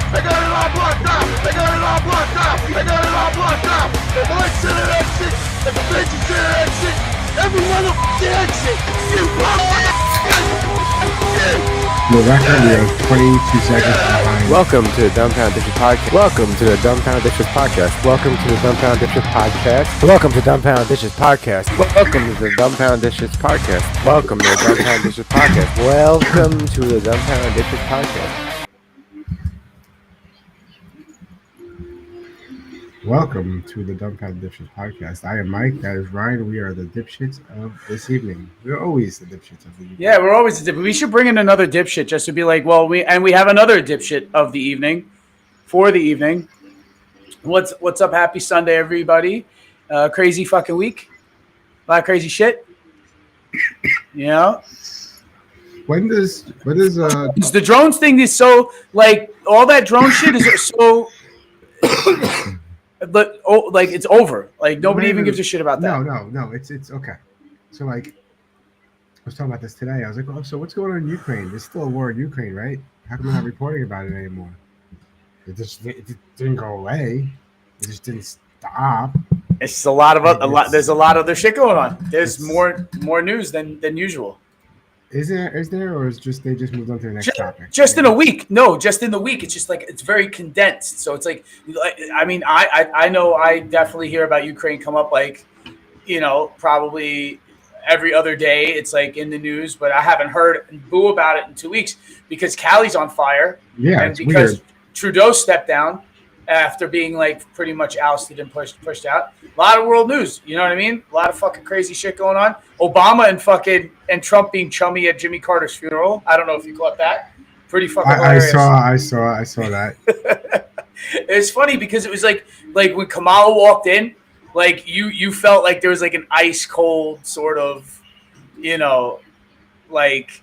They got it all blocked out. They got it all blocked out. They got it all blocked out. The lights in an exit. The bitches in an exit. Every motherfucking exit. You The record, we are 22 seconds behind. Welcome to the Dumbfounded Dipshits Podcast. Welcome to the Dumbfounded Dipshits Podcast. Welcome to the Dumbfounded Dipshits Podcast. Welcome to Dumbfounded Dipshits Podcast. Welcome to the Dumbfounded Dipshits Podcast. Welcome to the Dumbfounded Dipshits Podcast. Welcome to the Dumbfounded Dipshits Podcast. Welcome to the Dumbfounded Dipshits Podcast. I am Mike. That is Ryan. We are the dipshits of this evening. We're always the dipshits of the evening. Yeah, we're always the dipshit. We should bring in another dipshit just to be like, well, we have another dipshit of the evening for the evening. What's up? Happy Sunday, everybody. Crazy fucking week. A lot of crazy shit. You know? When does the drones thing is so, like, all that drone shit is so but like it's over. Like nobody even gives a shit about that. No. It's okay. So like, I was talking about this today. I was like, oh, so what's going on in Ukraine? There's still a war in Ukraine, right? How come we're not reporting about it anymore? It didn't go away. It just didn't stop. It's a lot. There's a lot of other shit going on. There's more news than usual. Is there, or is they just moved on to the next topic? Just in a week. No, just in the week. It's just like it's very condensed. So it's like, I mean, I know I definitely hear about Ukraine come up like, you know, probably every other day. It's like in the news, but I haven't heard boo about it in 2 weeks because Cali's on fire. Yeah, and it's because weird. Trudeau stepped down after being like pretty much ousted and pushed out. A lot of world news, you know what I mean? A lot of fucking crazy shit going on. Obama and Trump being chummy at Jimmy Carter's funeral. I don't know if you caught that. Pretty fucking hilarious. I saw that. It's funny because it was like when Kamala walked in, like you felt like there was like an ice cold sort of, you know, like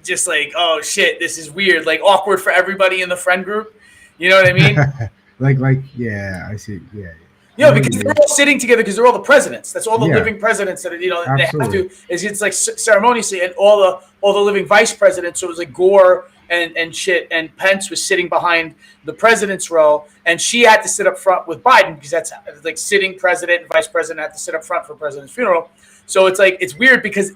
just like, oh shit, this is weird, like awkward for everybody in the friend group. You know what I mean? like, yeah, I see. Yeah. Yeah, because they're all sitting together because they're all the presidents. That's all the living presidents that they have to. It's like ceremoniously, and all the living vice presidents. So it was like Gore and shit, and Pence was sitting behind the president's row, and she had to sit up front with Biden because that's like sitting president and vice president had to sit up front for president's funeral. So it's like it's weird because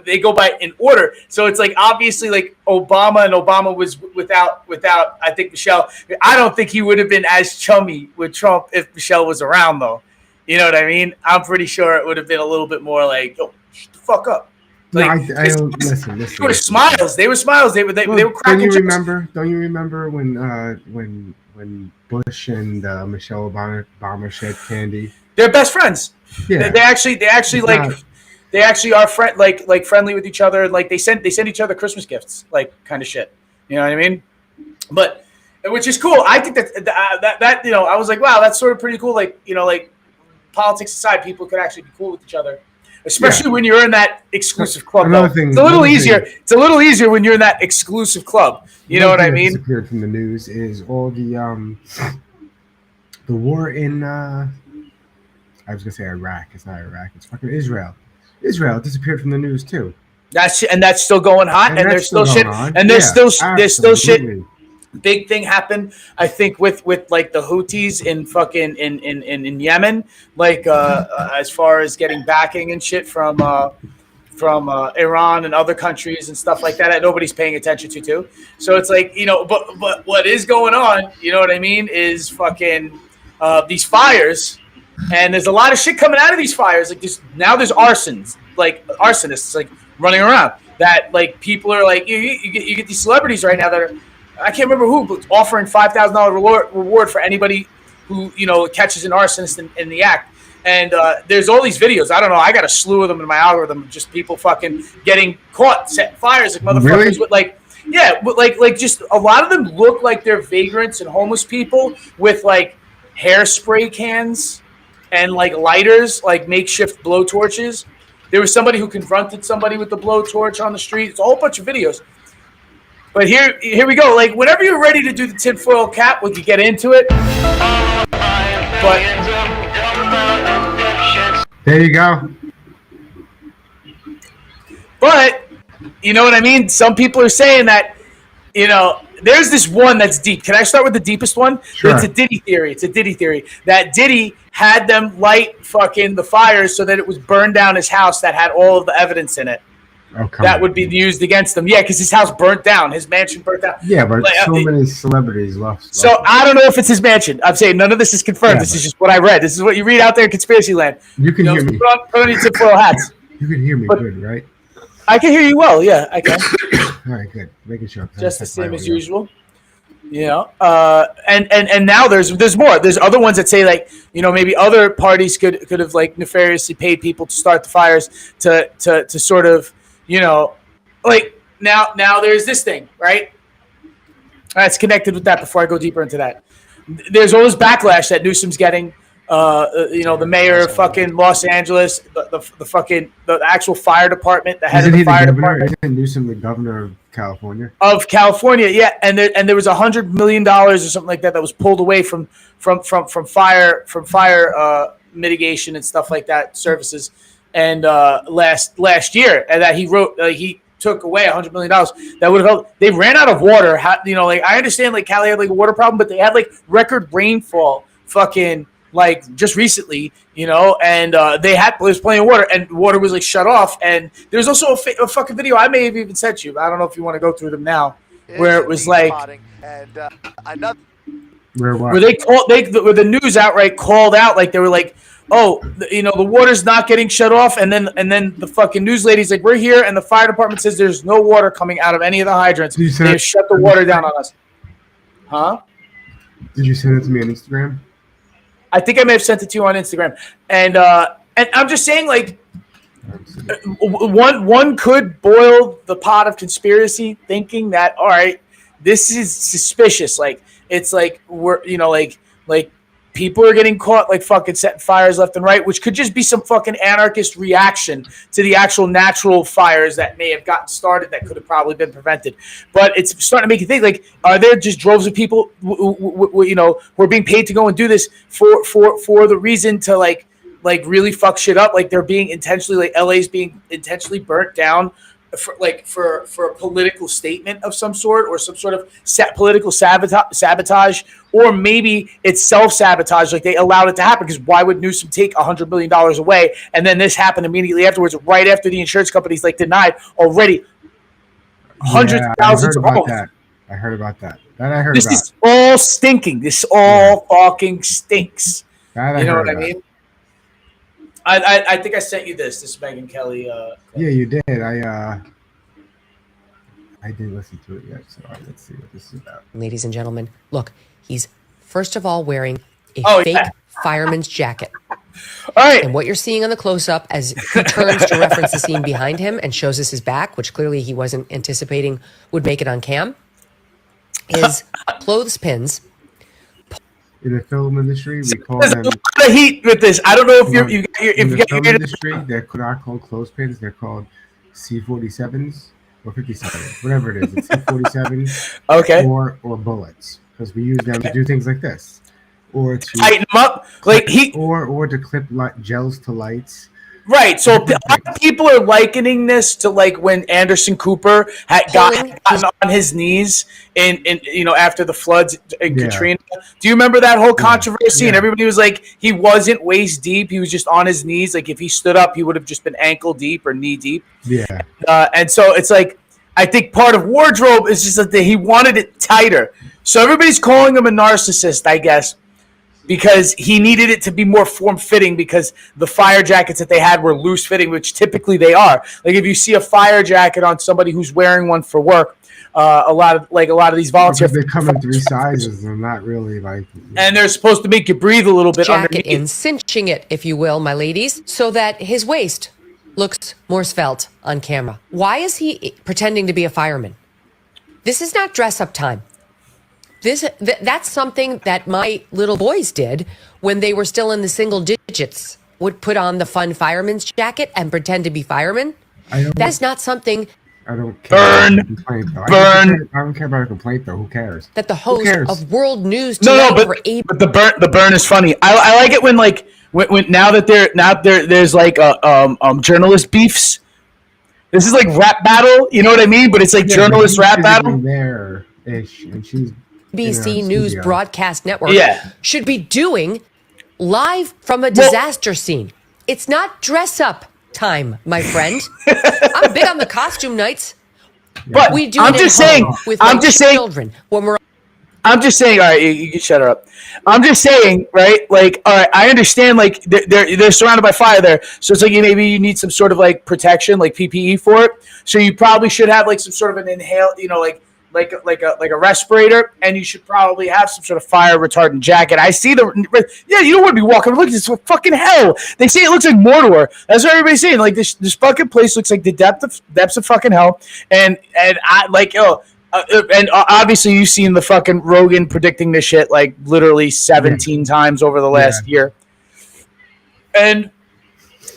they go by in order. So it's like obviously like Obama was without I think Michelle. I don't think he would have been as chummy with Trump if Michelle was around though. You know what I mean? I'm pretty sure it would have been a little bit more like, oh, shut the fuck up. Like, no, I don't listen. They were smiles. They were smiles. They were cracking. Don't you remember when Bush and Michelle Obama shared candy? They're best friends. Yeah. They actually are friendly with each other. Like they send each other Christmas gifts, like kind of shit. You know what I mean? But which is cool. I think that I was like, wow, that's sort of pretty cool. Like like politics aside, people could actually be cool with each other, especially when you're in that exclusive club. It's a little easier. It's a little easier when you're in that exclusive club. You know what I mean? Disappeared from the news is all the war in. I was gonna say Iraq. It's not Iraq. It's fucking Israel. Israel disappeared from the news too. That's still going hot, and there's still shit, and there's still shit. Big thing happened, I think, with like the Houthis in Yemen, like as far as getting backing and shit from Iran and other countries and stuff like that nobody's paying attention to too. So it's like but what is going on? You know what I mean? Is fucking these fires. And there's a lot of shit coming out of these fires. Like now there's arsonists like running around. That like people are like you get these celebrities right now that are I can't remember who, but offering $5,000 reward for anybody who catches an arsonist in the act. And there's all these videos. I don't know. I got a slew of them in my algorithm. Just people fucking getting caught setting fires like motherfuckers. Really? With like just a lot of them look like they're vagrants and homeless people with like hairspray cans. And like lighters, like makeshift blowtorches. There was somebody who confronted somebody with the blowtorch on the street. It's a whole bunch of videos. But here we go. Like whenever you're ready to do the tinfoil cap, we can get into it. But there you go. But you know what I mean? Some people are saying that there's this one that's deep. Can I start with the deepest one? Sure. It's a Diddy theory. That Diddy had them light fucking the fires so that it was burned down his house that had all of the evidence in it. That would be used against them. Yeah, because his house burnt down. His mansion burnt down. Yeah, but so many celebrities lost. So I don't know if it's his mansion. I'm saying none of this is confirmed. This is just what I read. This is what you read out there in conspiracy land. You can hear me. Put on your tinfoil hats. You can hear me good, right? I can hear you well. Yeah, I can. All right, good. Making sure. Just the same as usual. You know, and now there's more. There's other ones that say like, you know, maybe other parties could have like nefariously paid people to start the fires to sort of, you know, like now there's this thing, right? That's connected with that before I go deeper into that. There's all this backlash that Newsom's getting. You know, the mayor of fucking Los Angeles, the actual fire department, the head of the fire department. Isn't Newsom the governor of California? Of California, yeah, and there was $100 million or something like that was pulled away from fire mitigation and stuff like that services, and last year, and that he wrote he took away $100 million that would have helped. They ran out of water. You know, like I understand, like Cali had like a water problem, but they had like record rainfall, fucking. Like just recently, you know, and there was plenty of water, and water was like shut off. And there's also a fucking video I may have even sent you. I don't know if you want to go through them now, where it was like, where they called, where the news outright called out, like they were like, oh, you know, the water's not getting shut off, and then the fucking news lady's like, we're here, and the fire department says there's no water coming out of any of the hydrants. They shut the water down on us. Huh? Did you send it to me on Instagram? I think I may have sent it to you on Instagram, and I'm just saying, like, one could boil the pot of conspiracy, thinking that, all right, this is suspicious. Like, it's like we're, you know, like people are getting caught, like fucking setting fires left and right, which could just be some fucking anarchist reaction to the actual natural fires that may have gotten started that could have probably been prevented. But it's starting to make you think, like, are there just droves of people, you know, who are being paid to go and do this for the reason to like really fuck shit up? Like they're being intentionally, like LA's being intentionally burnt down for a political statement of some sort, or some sort of political sabotage, or maybe it's self-sabotage, like they allowed it to happen, because why would Newsom take $100 million away, and then this happened immediately afterwards, right after the insurance companies like denied already hundreds of thousands of homes. I heard about that. This is all stinking. This all fucking stinks. You know what I mean? I think I sent you this Megyn Kelly. Yeah, you did. I didn't listen to it yet, so let's see what this is about. Ladies and gentlemen, look, he's first of all wearing a fake fireman's jacket. All right. And what you're seeing on the close-up as he turns to reference the scene behind him and shows us his back, which clearly he wasn't anticipating would make it on cam, is clothespins. In the film industry, we call them. There's a lot of heat with this. I don't know if in the film industry, they're not called clothespins. They're called C-47s or 57s, whatever it is. It's C-47s, okay, or bullets, because we use them to do things like this, or to tighten them up, like or to clip gels to lights. Right, so a lot of people are likening this to like when Anderson Cooper had gotten on his knees in you know, after the floods in Katrina. Do you remember that whole controversy? And everybody was like, he wasn't waist deep; he was just on his knees. Like if he stood up, he would have just been ankle deep or knee deep. Yeah. And so it's like, I think part of wardrobe is just that he wanted it tighter. So everybody's calling him a narcissist, I guess, because he needed it to be more form-fitting, because the fire jackets that they had were loose-fitting, which typically they are. Like if you see a fire jacket on somebody who's wearing one for work, a lot of these volunteers, they come in 3 sizes. They're not really like, and they're supposed to make you breathe a little bit jacket underneath. In cinching it, if you will, my ladies, so that his waist looks more svelte on camera. Why is he pretending to be a fireman? This is not dress-up time. That's something that my little boys did when they were still in the single digits, would put on the fun fireman's jacket and pretend to be firemen. That is not something. I don't care. Burn. I don't care about a complaint, though. Who cares? That the host of World News but the burn is funny. I like it when like when now that there's like journalist beefs. This is like rap battle, you know what I mean? But it's like journalist rap battle. There ish, and she's BBC News studio. Broadcast Network should be doing live from a disaster scene. It's not dress up time, my friend. I'm big on the costume nights, but we do. I'm just saying. With children when we're. I'm just saying. All right, you can shut her up. I'm just saying, right? Like, all right, I understand. Like, they're surrounded by fire there, so it's like maybe you need some sort of like protection, like PPE for it. So you probably should have like some sort of an inhale, like a respirator, and you should probably have some sort of fire retardant jacket. I see you don't want to be walking. Look, it's fucking hell. They say it looks like Mordor. That's what everybody's saying. Like this fucking place looks like the depths of fucking hell. And I like and obviously you've seen the fucking Rogan predicting this shit like literally 17 times over the last year. And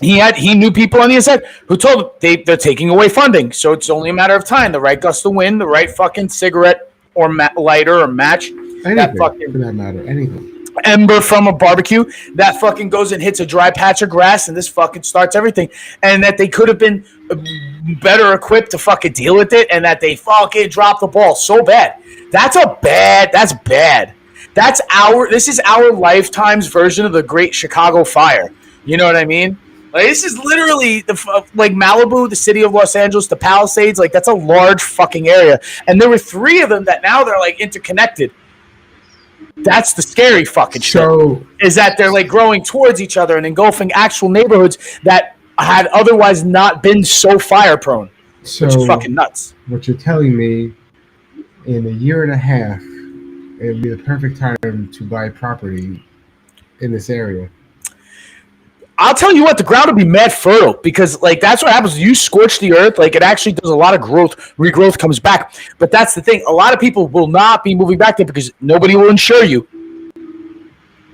he knew people on the inside who told him they're taking away funding, so it's only a matter of time. The right gust of wind, the right fucking cigarette or lighter or match, anything, that fucking for that matter, anything. Ember from a barbecue that fucking goes and hits a dry patch of grass, and this fucking starts everything. And that they could have been better equipped to fucking deal with it, and that they fucking dropped the ball so bad. That's bad. This is our lifetime's version of the Great Chicago Fire. You know what I mean? Like, this is literally like Malibu, the city of Los Angeles, the Palisades. Like, that's a large fucking area. And there were 3 of them that now they're like interconnected. That's the scary fucking shit. Is that they're like growing towards each other and engulfing actual neighborhoods that had otherwise not been so fire prone. Which is fucking nuts. What you're telling me, in a year and a half, it would be the perfect time to buy property in this area. I'll tell you what, the ground will be mad fertile because, like, that's what happens. You scorch the earth, like, it actually does a lot of growth. Regrowth comes back. But that's the thing. A lot of people will not be moving back there because nobody will insure you.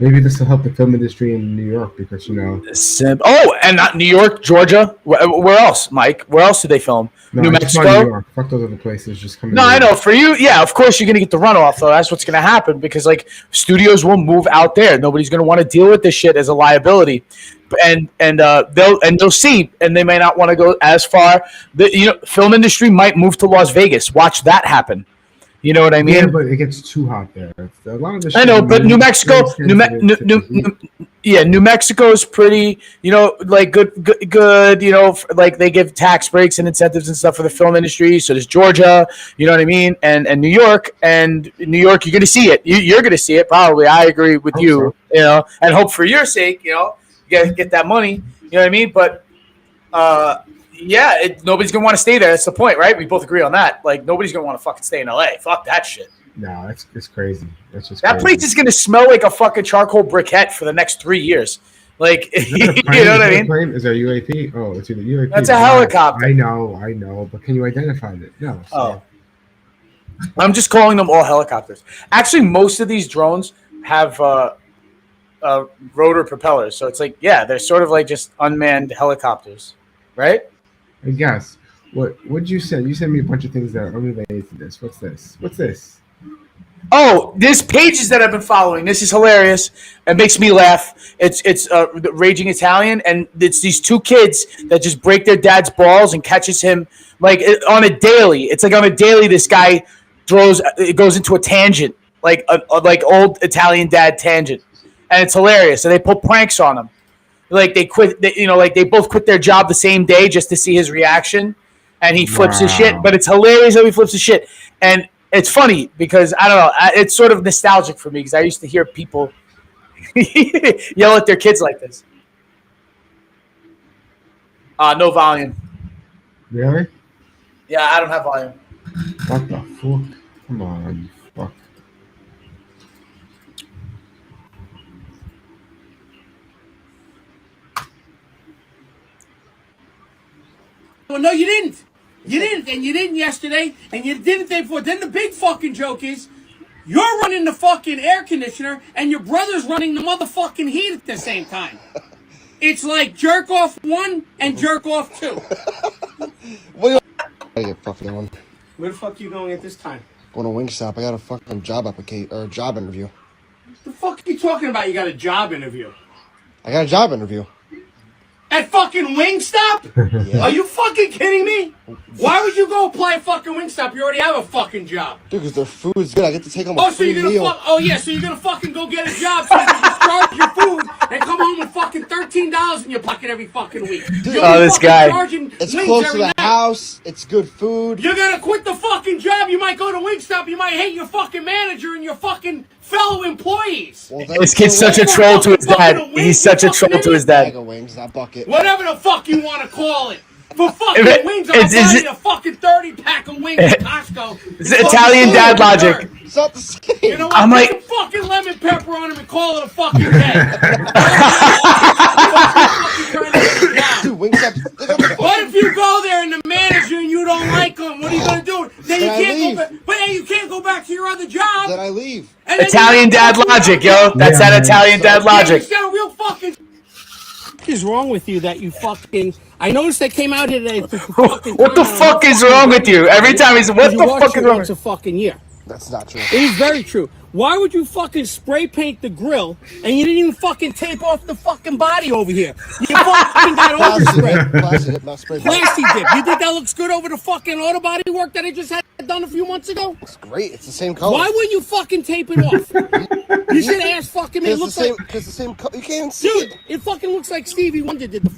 Maybe this will help the film industry in New York because, and not New York, Georgia. Where else, Mike? Where else did they film? New Mexico? New York. Fuck those other places. Just come. No, I know. For you, yeah, of course you're going to get the runoff, though. That's what's going to happen because, like, studios will move out there. Nobody's going to want to deal with this shit as a liability. And they'll see, and they may not want to go as far. The film industry might move to Las Vegas. Watch that happen. You know what I mean? Yeah, but it gets too hot there. A lot of the I know, but New Mexico, New Mexico is pretty, like good, like they give tax breaks and incentives and stuff for the film industry. So there's Georgia, you know what I mean, and New York, you're going to see it. You're going to see it probably. I agree with you, so. And hope for your sake, you got to get that money. You know what I mean? But nobody's gonna want to stay there. That's the point, right? We both agree on that. Like, nobody's gonna want to fucking stay in LA. Fuck that shit. No, it's crazy. That's just that place is gonna smell like a fucking charcoal briquette for the next 3 years. Like, you know what I mean? Is there a UAP? Oh, it's either UAP. That's a helicopter. I know, but can you identify it? No. So. I'm just calling them all helicopters. Actually, most of these drones have rotor propellers, so it's like, they're sort of like just unmanned helicopters, right? I guess. What'd you say? You sent me a bunch of things that are unrelated to this. What's this? Oh, there's pages that I've been following. This is hilarious. It makes me laugh. It's Raging Italian, and it's these 2 kids that just break their dad's balls and catches him like on a daily. It's like on a daily, this guy goes into a tangent, like old Italian dad tangent, and it's hilarious. And they put pranks on him. Like they quit, they both quit their job the same day just to see his reaction, and he flips his shit. But it's hilarious how he flips his shit, and it's funny because I don't know, it's sort of nostalgic for me because I used to hear people yell at their kids like this. No volume. Really? Yeah, I don't have volume. What the fuck? Come on, you fuck. Well, no, you didn't. You didn't, and you didn't yesterday, and you didn't the day before. Then the big fucking joke is, you're running the fucking air conditioner, and your brother's running the motherfucking heat at the same time. It's like jerk off 1 and jerk off 2. I get fucking one. Where the fuck are you going at this time? Going to Wingstop. I got a fucking job interview. The fuck are you talking about? You got a job interview. I got a job interview. At fucking Wingstop? Yeah. Are you fucking kidding me? Why would you go apply at fucking Wingstop? You already have a fucking job. Dude, because their food's good. I get to take home a Oh, so free you're gonna meal. so you're gonna fucking go get a job so you can discharge your food and come home with fucking $13 in your pocket every fucking week. Dude, this guy. It's close to the house. It's good food. You're gonna quit the fucking job. You might go to Wingstop. You might hate your fucking manager and your fucking fellow employees. Well, This kid's such a troll to his dad. He's such a troll to his Bag dad. of wings, that bucket. Whatever the fuck you want to call it. For fucking wings, I'll Is buy it- you a fucking 30-pack of wings at Costco. It's Italian dad logic. It's not the same. You know what? I'm Put like- some fucking lemon pepper on him and call it a fucking day. Dude, Wingstop. What if you go there and the manager and you don't like him? What are you gonna do? Then you Then I can't leave. go back. But then you can't go back to your other job. Then I leave. And then Italian you dad gotta go logic, to your yo. job. That's Yeah, that man. Italian dad Yeah, logic. you sound real fucking. What is wrong with you that you fucking? I noticed they came out here today. What the fuck is wrong with you? Every time he's, what the fuck is wrong? Once a fucking year. That's not true. It is very true. Why would you fucking spray paint the grill and you didn't even fucking tape off the fucking body over here? You fucking got overspray. Plastic dip, not spray paint. Plastic dip. You think that looks good over the fucking auto body work that I just had done a few months ago? It's great. It's the same color. Why wouldn't you fucking tape it off? You should ask fucking me. It Because looks like, the same color. You can't even see dude, it. it fucking looks like Stevie Wonder did the.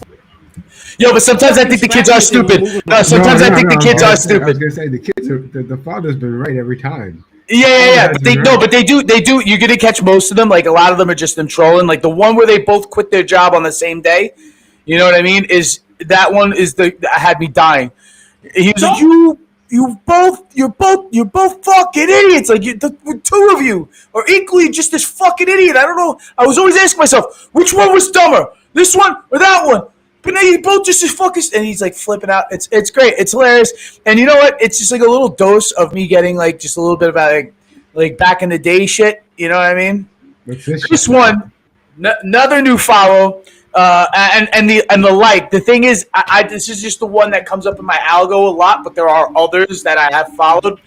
Yo, but sometimes I think the kids are stupid. No, sometimes I think the kids are I was stupid. gonna say the kids are the father's been right every time. Yeah. But they do. You're gonna catch most of them. Like a lot of them are just them trolling. Like the one where they both quit their job on the same day. You know what I mean? Is that one is that had me dying. He was like, you're both fucking idiots. Like the two of you are equally just this fucking idiot. I don't know. I was always asking myself, which one was dumber, this one or that one? But now you both just as fucking. And he's like flipping out. It's great. It's hilarious. And you know what? It's just like a little dose of me getting like just a little bit about like back in the day shit. You know what I mean? What's this? This one, another new follow, and the like. The thing is, I this is just the one that comes up in my algo a lot, but there are others that I have followed,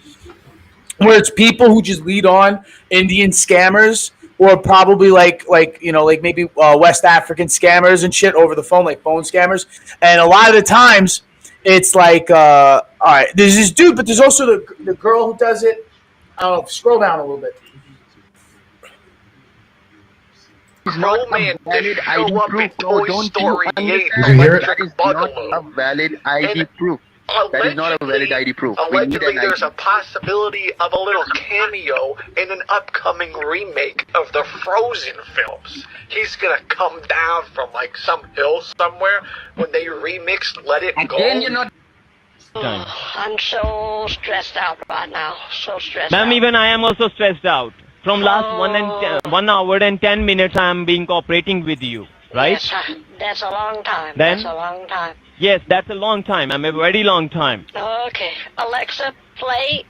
where it's people who just lead on Indian scammers, or probably like maybe West African scammers and shit over the phone, like phone scammers. And a lot of the times, it's like, all right, there's this dude, but there's also the girl who does it. I don't know. Scroll down a little bit. No man did show up in Toy Story 8 You can hear it? electric boogaloo. Valid ID proof. That is not a valid ID proof. We need Allegedly, an there's ID. a possibility of a little cameo in an upcoming remake of the Frozen films. He's gonna come down from like some hill somewhere when they remixed Let It Go. Again, you're not. I'm so stressed out right now. So stressed Ma'am, out. even I am also stressed out. From last 1 hour and 10 minutes, I am being cooperating with you, right? Yes, that's a long time. Then? That's a long time. Yes, that's a long time. I'm a very long time. Okay. Alexa, play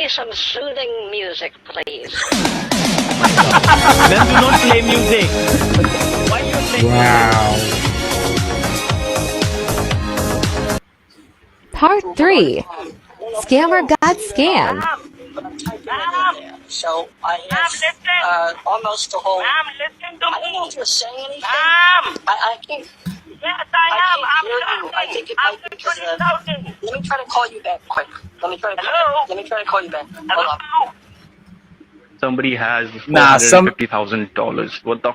some soothing music, please. Ma'am, do not play music. Why you playing Wow. Part 3. Scammer got scammed. So I have almost the whole. I don't know if you're saying anything. I can't. Yes, I hear you. I think it might be because let me try to call you back quick. Let me try to call you back. Hold on. Somebody has Nah, $450,000. What the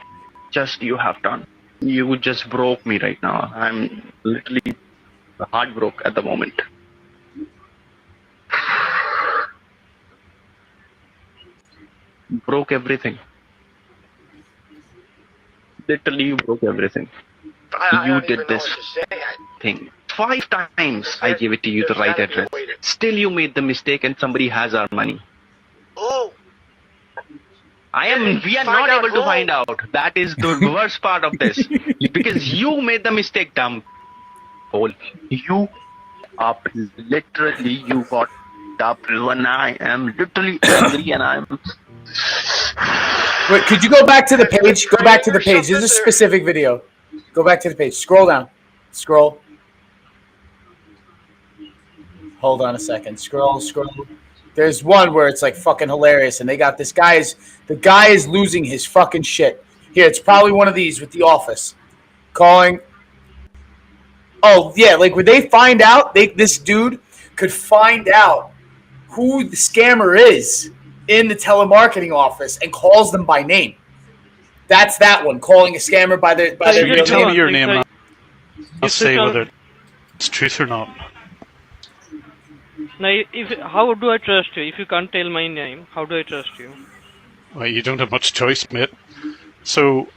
just you have done? You just broke me right now. I'm literally heartbroken at the moment. Broke everything. Literally, you broke everything. You did this thing 5 times. I gave it to you the right address. Still, you made the mistake, and somebody has our money. Oh, We are not able to find out. That is the worst part of this, because you made the mistake, dumb hole. You are literally you got up, and I am literally angry, and I'm. Wait, could you go back to the page? Go back to the page. This is a specific video. Go back to the page. Scroll down. Scroll. Hold on a second. Scroll. There's one where it's like fucking hilarious, and they got this the guy is losing his fucking shit. Here, it's probably one of these with The Office. Calling Oh yeah, like when they find out, this dude could find out who the scammer is in the telemarketing office and calls them by name. That's that one, calling a scammer by their So real you tell name. me your name and I'll say whether it's truth or not. Now, how do I trust you? If you can't tell my name, how do I trust you? Well, you don't have much choice, mate. So,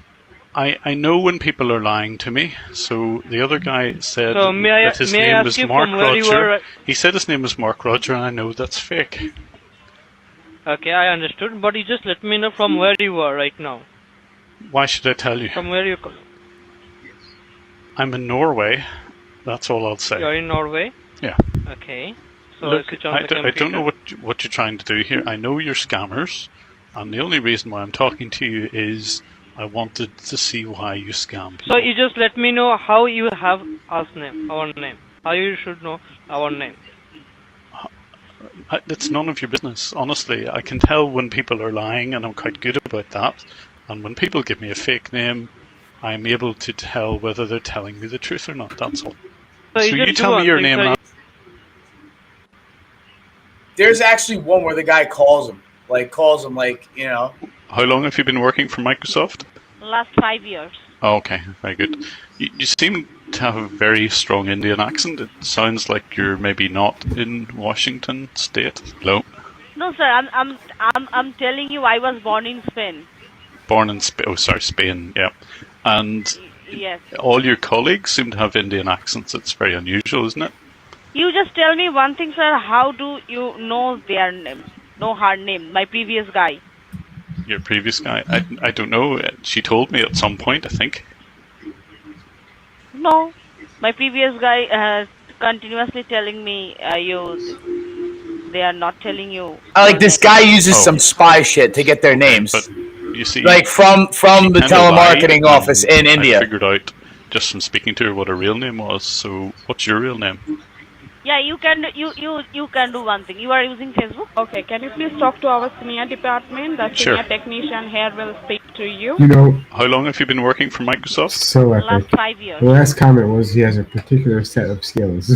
I know when people are lying to me. So, the other guy said that his name was Mark Roger. He said his name was Mark Roger, and I know that's fake. Okay, I understood. But you just let me know from where you are right now. Why should I tell you? From where you come? I'm in Norway. That's all I'll say. You're in Norway? Yeah. Okay. So look, I don't know what you're trying to do here. I know you're scammers, and the only reason why I'm talking to you is I wanted to see why you scam people. So you just let me know how you have our name. How you should know our name. It's none of your business, honestly. I can tell when people are lying, and I'm quite good about that. And when people give me a fake name, I'm able to tell whether they're telling me the truth or not. That's all. So you tell me your name now. There's actually one where the guy calls him, you know. How long have you been working for Microsoft? Last 5 years. Oh, okay, very good. You seem to have a very strong Indian accent. It sounds like you're maybe not in Washington State. Hello? No, sir. I'm telling you, I was born in Spain. Born in Spain. Oh, sorry, Spain. Yeah, and yes. All your colleagues seem to have Indian accents. It's very unusual, isn't it? You just tell me one thing, sir. How do you know their name? Know her name? My previous guy. Your previous guy? I don't know. She told me at some point, I think. No, my previous guy continuously telling me they are not telling you. Like this guy uses some spy shit to get their names. But you see, like from the telemarketing office in India. I figured out just from speaking to her what her real name was. So, what's your real name? Yeah, you can do one thing. You are using Facebook. Okay, can you please talk to our senior department? The Sure. senior technician here will speak to you. You know, how long have you been working for Microsoft? So epic. Last 5 years. The last comment was he has a particular set of skills.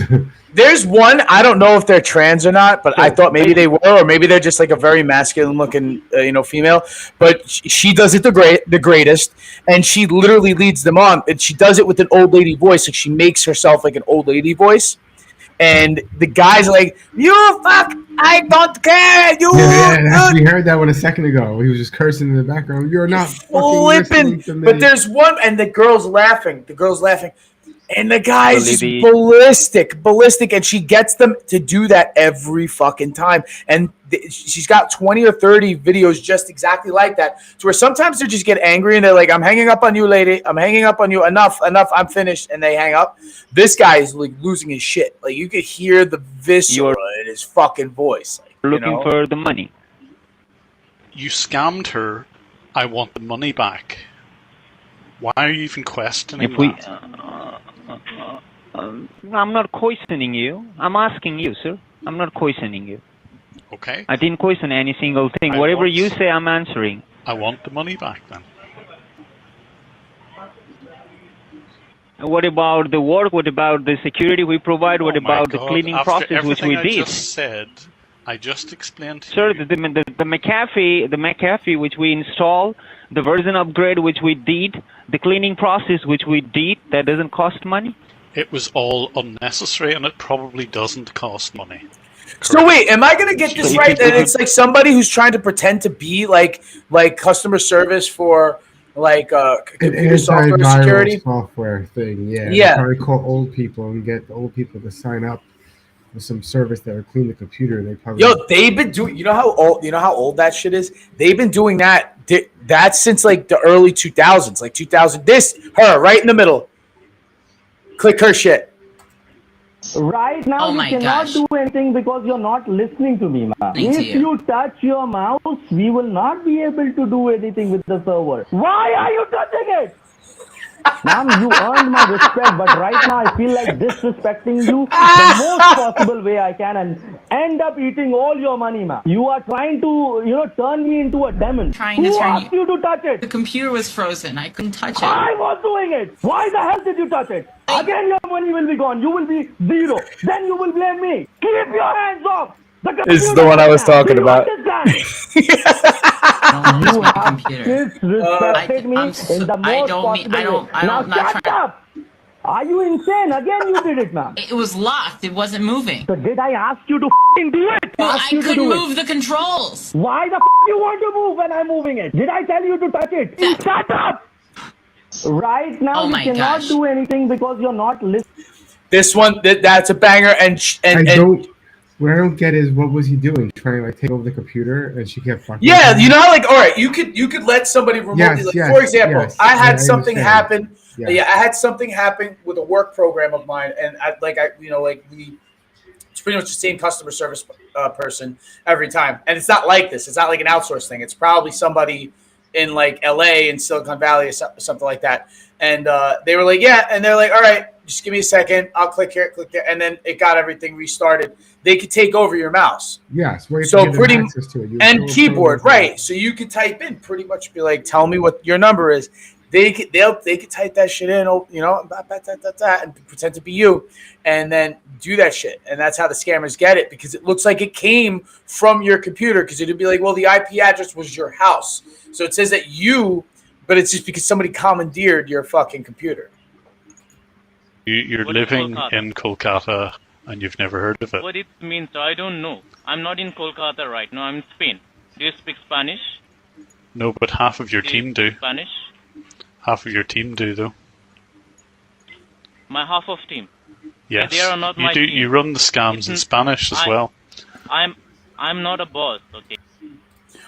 There's one, I don't know if they're trans or not, but I thought maybe they were, or maybe they're just like a very masculine looking, female. But she does it the greatest, and she literally leads them on. And she does it with an old lady voice. Like she makes herself like an old lady voice. And the guy's like, "You fuck, I don't care. You." Yeah, we heard that one a second ago. He was just cursing in the background. You're not fucking listening to me. But there's one, and the girl's laughing. And the guy's just ballistic, and she gets them to do that every fucking time. And she's got 20 or 30 videos just exactly like that, to where sometimes they just get angry and they're like, "I'm hanging up on you, lady. I'm hanging up on you. Enough. I'm finished." And they hang up. This guy is like losing his shit. Like you could hear the viscera in his fucking voice. Like, looking for the money. You scammed her. I want the money back. Why are you even questioning that? I'm not questioning you. I'm asking you, sir. I'm not questioning you. Okay. I didn't question any single thing. Whatever you say, I'm answering. I want the money back then. What about the work? What about the security we provide? What about the cleaning process which we did? I just explained to you. Sir, the McAfee which we installed, the version upgrade which we did, the cleaning process which we did, that doesn't cost money? It was all unnecessary, and it probably doesn't cost money. Correct. So wait, am I gonna get this right? That it's like somebody who's trying to pretend to be like customer service for like computer software security software thing. Yeah. Yeah. Probably call old people and get old people to sign up for some service that would clean the computer. They probably they've been doing. You know how old that shit is? They've been doing that since like the early 2000s, like 2000. Her right in the middle. Click her shit. Right now, you cannot do anything because you're not listening to me, man. If you touch your mouse, we will not be able to do anything with the server. Why are you touching it? Ma'am, you earned my respect, but right now I feel like disrespecting you the most possible way I can and end up eating all your money, ma'am. You are trying to, turn me into a demon. Who asked you to touch it? The computer was frozen. I couldn't touch it. I was doing it. Why the hell did you touch it? Again, your money will be gone. You will be zero. Then you will blame me. Keep your hands off. This is the one I was talking about. You have disrespected me in the most possible way. Now shut up! Are you insane? Again you did it, ma'am. It was locked. It wasn't moving. So did I ask you to do it? Well, I couldn't move the controls. Why the you want to move when I'm moving it? Did I tell you to touch it? Shut up! Right now you cannot do anything because you're not listening. This one, that's a banger, What I don't get is what was he doing? Trying to take over the computer, and she kept fucking. Yeah, you know how all right, you could let somebody remotely. For example, I had something happen. Yeah. I had something happen with a work program of mine, and it's pretty much the same customer service person every time, and it's not like this. It's not like an outsourced thing. It's probably somebody in like LA in Silicon Valley or something like that. And they were like, yeah, and they're like, all right, just give me a second. I'll click here, click there, and then it got everything restarted. They could take over your mouse. Yes, so pretty and keyboard, right? So you could type in pretty much, be like, tell me what your number is. They could type that shit in, and pretend to be you, and then do that shit. And that's how the scammers get it, because it looks like it came from your computer. Because it'd be like, well, the IP address was your house, so it says that you, but it's just because somebody commandeered your fucking computer. You're living in Kolkata and you've never heard of it. What it means, I don't know. I'm not in Kolkata right now. I'm in Spain. Do you speak Spanish? No, but half of your team do. Spanish? Half of your team do, though. My half of team. Yes, they are not my do. Team. You run the scams in Spanish as well. I'm not a boss. Okay.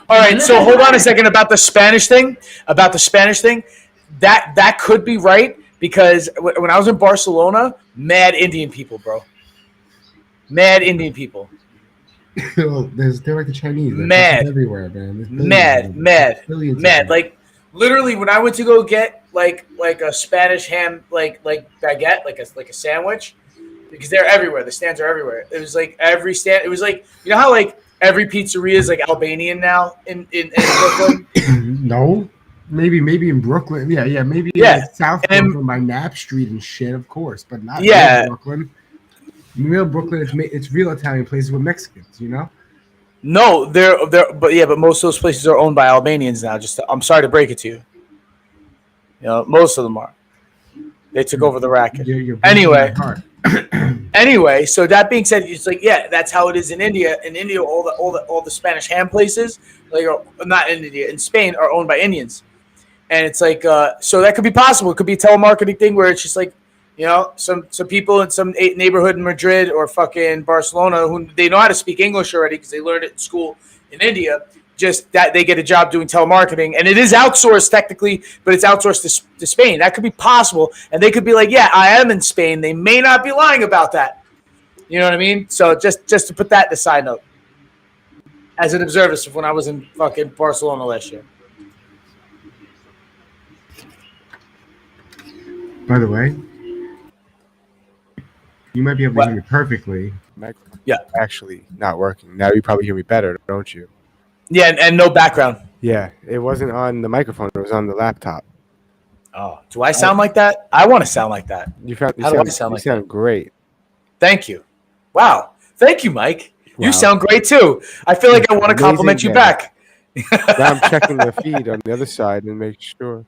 All right. So hold on a second about the Spanish thing. That could be right, because when I was in Barcelona, mad Indian people, bro. Mad Indian people. They're like the Chinese. They're mad everywhere, man. Mad. Like literally, when I went to go get like a Spanish ham, like baguette, like a sandwich, because they're everywhere. The stands are everywhere. It was like every stand. It was like, you know how like every pizzeria is like Albanian now in Brooklyn. No. Maybe in Brooklyn. Yeah. Maybe in South Brooklyn by Knapp Street and shit, of course, but not in Brooklyn. In real Brooklyn, it's real Italian places with Mexicans, you know? No, but most of those places are owned by Albanians now. I'm sorry to break it to you. You know, most of them are. They took over the racket. Anyway, so that being said, it's like, that's how it is in India. In India, all the Spanish ham places, not in India, in Spain, are owned by Indians. And it's like, so that could be possible. It could be a telemarketing thing where it's just like, you know, some people in some neighborhood in Madrid or fucking Barcelona who they know how to speak English already because they learned it in school in India. Just that they get a job doing telemarketing, and it is outsourced technically, but it's outsourced to Spain. That could be possible, and they could be like, "Yeah, I am in Spain." They may not be lying about that. You know what I mean? So just to put that in a side note, as an observer of when I was in fucking Barcelona last year. By the way, you might be able to hear me perfectly. Yeah, actually not working. Now you probably hear me better, don't you? Yeah, and no background. Yeah, it wasn't on the microphone. It was on the laptop. Oh, do I sound like that? I want to sound like that. How do I sound like that? You sound great. Thank you. Wow. Thank you, Mike. Wow. You sound great, too. I feel like I want to compliment you back. Now I'm checking the feed on the other side and make sure.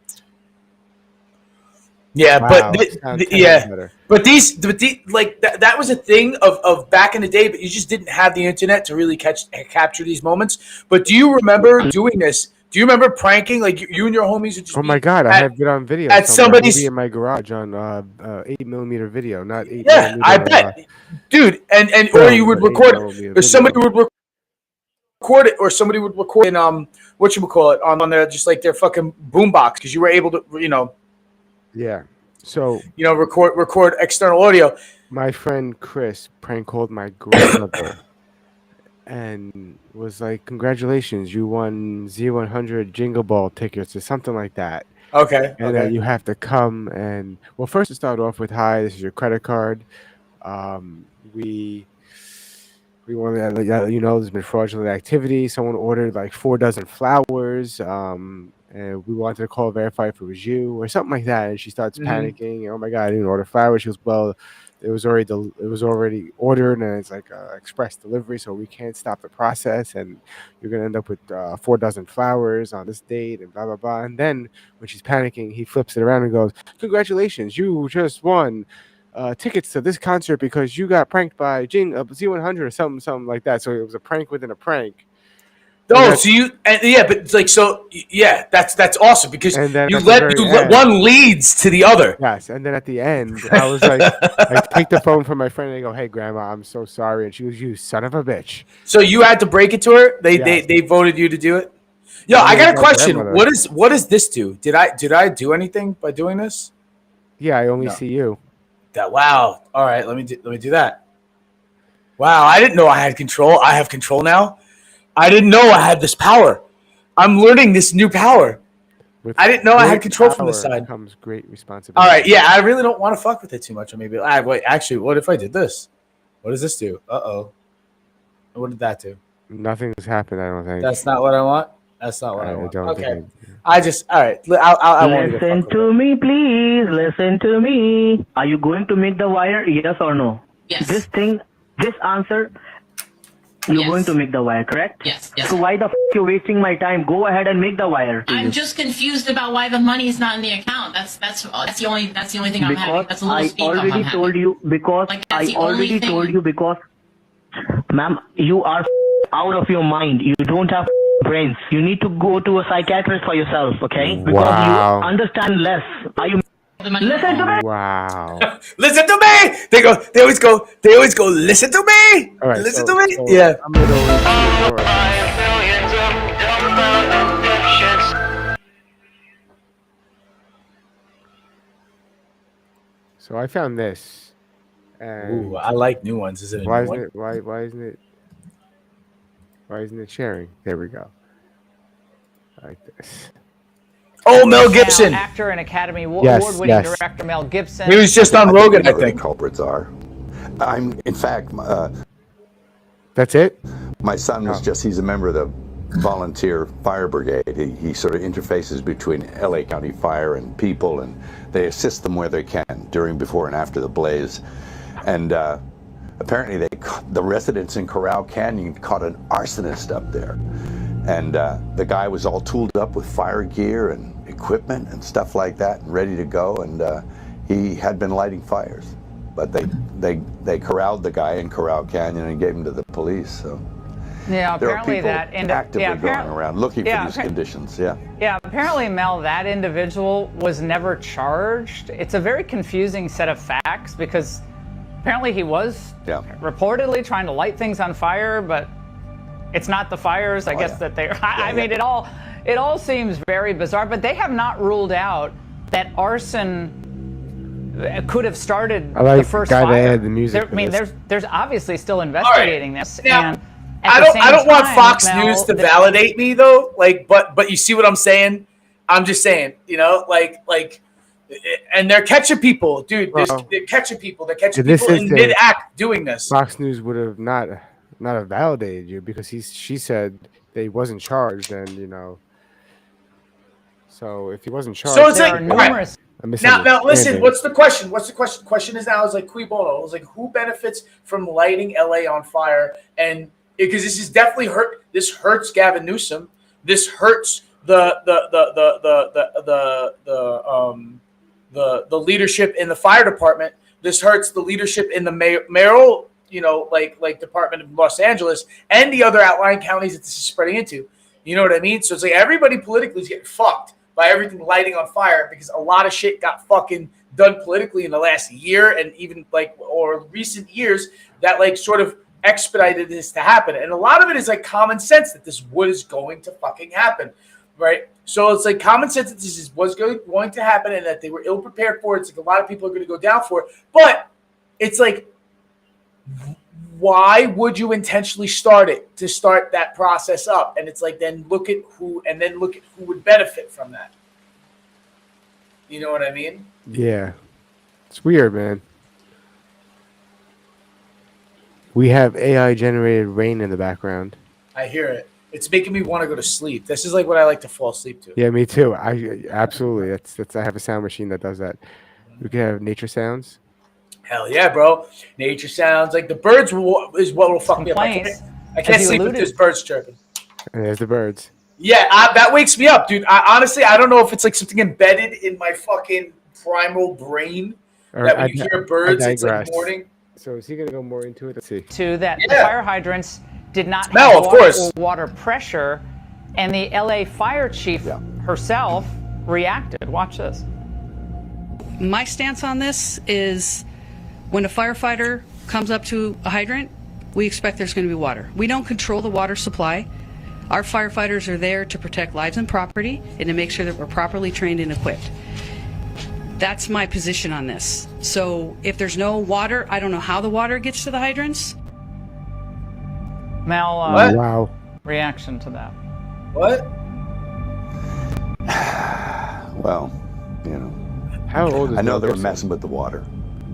Yeah, wow, but that was a thing of back in the day, but you just didn't have the internet to really capture these moments. But do you remember doing this? Do you remember pranking, like you and your homies would just oh my god, I have it on video at somebody's in my garage on 8mm video, not 8mm. Yeah, I bet, dude, and or you would record it, or somebody would record it, or somebody would record in whatchamacallit on their just like their fucking boombox because you were able to, you know. Yeah. So record external audio. My friend Chris prank called my grandmother and was like, "Congratulations, you won Z100 Jingle Ball tickets or something like that." Okay. And you have to come and first to start off with, hi, this is your credit card. We want to let you know there's been fraudulent activity. Someone ordered like 4 dozen flowers, and we wanted to call verify if it was you or something like that. And she starts panicking. Oh my God, I didn't order flowers. She goes, well, it was already ordered, and it's like express delivery, so we can't stop the process. And you're gonna end up with 4 dozen flowers on this date, and blah blah blah. And then when she's panicking, he flips it around and goes, "Congratulations, you just won tickets to this concert because you got pranked by Z100 or something like that." So it was a prank within a prank. Oh, so but it's like, so yeah, that's awesome because one leads to the other. Yes, and then at the end, I was like, I take the phone from my friend and I go, "Hey, Grandma, I'm so sorry," and she goes, "You son of a bitch." So you had to break it to her. They voted you to do it. Yo, I got a question. What does this do? Did I do anything by doing this? Yeah, I only see you. Wow. All right, let me do that. Wow, I didn't know I had control. I have control now. I didn't know I had this power. I'm learning this new power. I didn't know I had control from this side. Comes great responsibility. All right, yeah, I really don't want to fuck with it too much. Or maybe wait. Actually, what if I did this? What does this do? What did that do? Nothing's happened. I don't think. That's not what I want. That's not what I want. Don't okay. I just all right. I want Listen to me, please. Listen to me. Are you going to make the wire? Yes or no? Yes. This answer. You're going to make the wire, correct? Yes. So why the you're wasting my time? Go ahead and make the wire. I'm just confused about why the money is not in the account. That's the only thing I'm having. That's a little speed bump I'm having. I already told you because, ma'am, you are out of your mind. You don't have brains. You need to go to a psychiatrist for yourself, okay? Because you understand less. Are you? Listen to me. Wow. Listen to me. They always go. Listen to me. All right, listen to me. Yeah. So I found this. Ooh, I like new ones. Is it? Why isn't it sharing? There we go. Like this. Oh, Mel Gibson, actor and Academy Award-winning director Mel Gibson. He was just on Rogan, I think. Culprits are. In fact, that's it. My son was he's a member of the volunteer fire brigade. He sort of interfaces between LA County Fire and people, and they assist them where they can during, before, and after the blaze. And apparently, the residents in Corral Canyon caught an arsonist up there. And the guy was all tooled up with fire gear and equipment and stuff like that, and ready to go. And he had been lighting fires, but they corralled the guy in Corral Canyon and gave him to the police. So yeah, apparently there are people actively going around looking for these conditions. Yeah. Yeah, apparently, Mel, that individual was never charged. It's a very confusing set of facts because apparently he was reportedly trying to light things on fire, but it's not the fires, I guess, that they. I mean, it all seems very bizarre. But they have not ruled out that arson could have started the first fire. That added the music. There's obviously still investigating this. Now, and I don't want Fox News to validate me though. But you see what I'm saying? I'm just saying, and they're catching people, dude. They're catching people. They're catching people in mid-act doing this. Fox News would have not have validated you because she said they wasn't charged, and so if he wasn't charged, so it's like numerous. Now listen. What's the question? Question is now is like cui bono. It's like who benefits from lighting LA on fire? And because this is definitely hurt. This hurts Gavin Newsom. This hurts the leadership in the fire department. This hurts the leadership in the mayoral. Department of Los Angeles and the other outlying counties that this is spreading into. You know what I mean? So it's like everybody politically is getting fucked by everything lighting on fire because a lot of shit got fucking done politically in the last year and even or recent years that sort of expedited this to happen. And a lot of it is common sense that this was going to fucking happen, right? So it's common sense that this was going to happen and that they were ill prepared for it. It's a lot of people are going to go down for it. But it's why would you intentionally start that process up? And it's then look at who would benefit from that. You know what I mean? Yeah. It's weird, man. We have AI generated rain in the background. I hear it. It's making me want to go to sleep. This is like what I like to fall asleep to. Yeah, me too. I absolutely. That's. I have a sound machine that does that. We can have nature sounds. Hell yeah, bro. Nature sounds like the birds is what will fuck me up. I can't sleep with there's birds chirping. And there's the birds. Yeah, that wakes me up, dude. Honestly, I don't know if it's like something embedded in my fucking primal brain that when you hear birds, it's like morning. So is he going to go more into it? Let's see. That the fire hydrants did not No, have of course. water pressure, and the LA fire chief herself reacted. Watch this. My stance on this is when a firefighter comes up to a hydrant, we expect there's going to be water. We don't control the water supply. Our firefighters are there to protect lives and property and to make sure that we're properly trained and equipped. That's my position on this. So if there's no water, I don't know how the water gets to the hydrants. Mel, wow. Reaction to that. What? Well, you know. How old is I know Mel they were Gibson? messing with the water.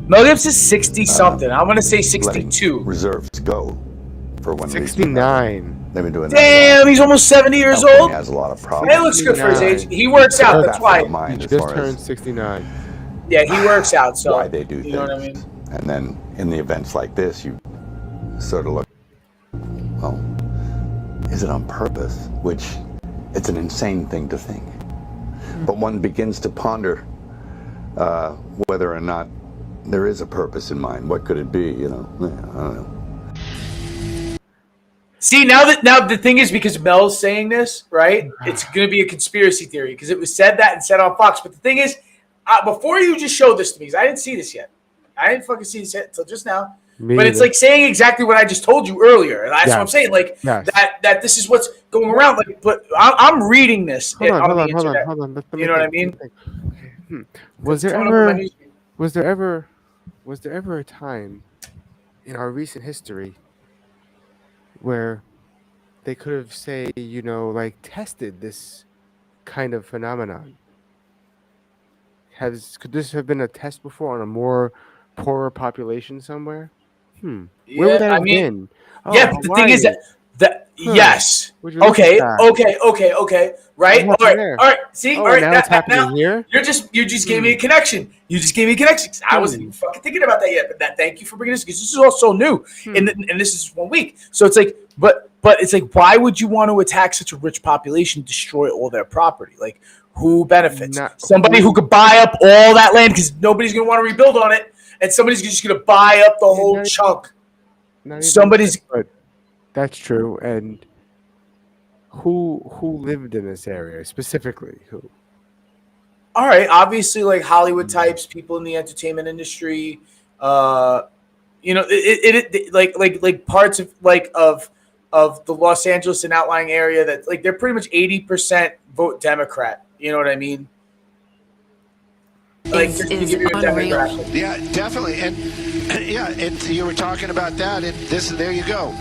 Mel Gibson is 60 something. I'm gonna say 62. Reserves go for when 69. They've been doing Damn, he's almost 70 years California old. has a lot of problems. It looks good for his age. He works out. That's why. He just turned 69. Yeah, he works out. So why they do things. You know what I mean? And then in the events like this, you sort of look, well, is it on purpose? Which it's an insane thing to think. But one begins to ponder whether or not there is a purpose in mind. What could it be? You know, I don't know. See, now the thing is, because Mel's saying this, right? It's going to be a conspiracy theory because it was said that and said on Fox. But the thing is, before you just showed this to me, because I didn't see this yet. I didn't fucking see this yet until just now. But it's like saying exactly what I just told you earlier. And that's what I'm saying. Like that this is what's going around. Like, but I'm reading this Hold on. You know what I mean? Was there ever a time in our recent history where they could have, say, you know, like tested this kind of phenomenon? Could this have been a test before on a more poorer population somewhere? Where would that have been? Oh, yeah, but the thing is that yes. Okay. Right? All right. See? All right. Now it's happening here? You just gave me a connection. You just gave me a connection. I wasn't even fucking thinking about that yet. But thank you for bringing this because this is all so new. And this is 1 week. So it's like, but it's like, why would you want to attack such a rich population, destroy all their property? Like, who benefits? Somebody who could buy up all that land because nobody's going to want to rebuild on it. And somebody's just going to buy up the whole chunk. That's true. And who lived in this area specifically? Who? All right, obviously, like Hollywood types, people in the entertainment industry. You know, it like parts of of the Los Angeles and outlying area that like they're pretty much 80% vote Democrat. You know what I mean? Like, just to give you a demographic. Yeah, definitely. And yeah, you were talking about that. And there you go.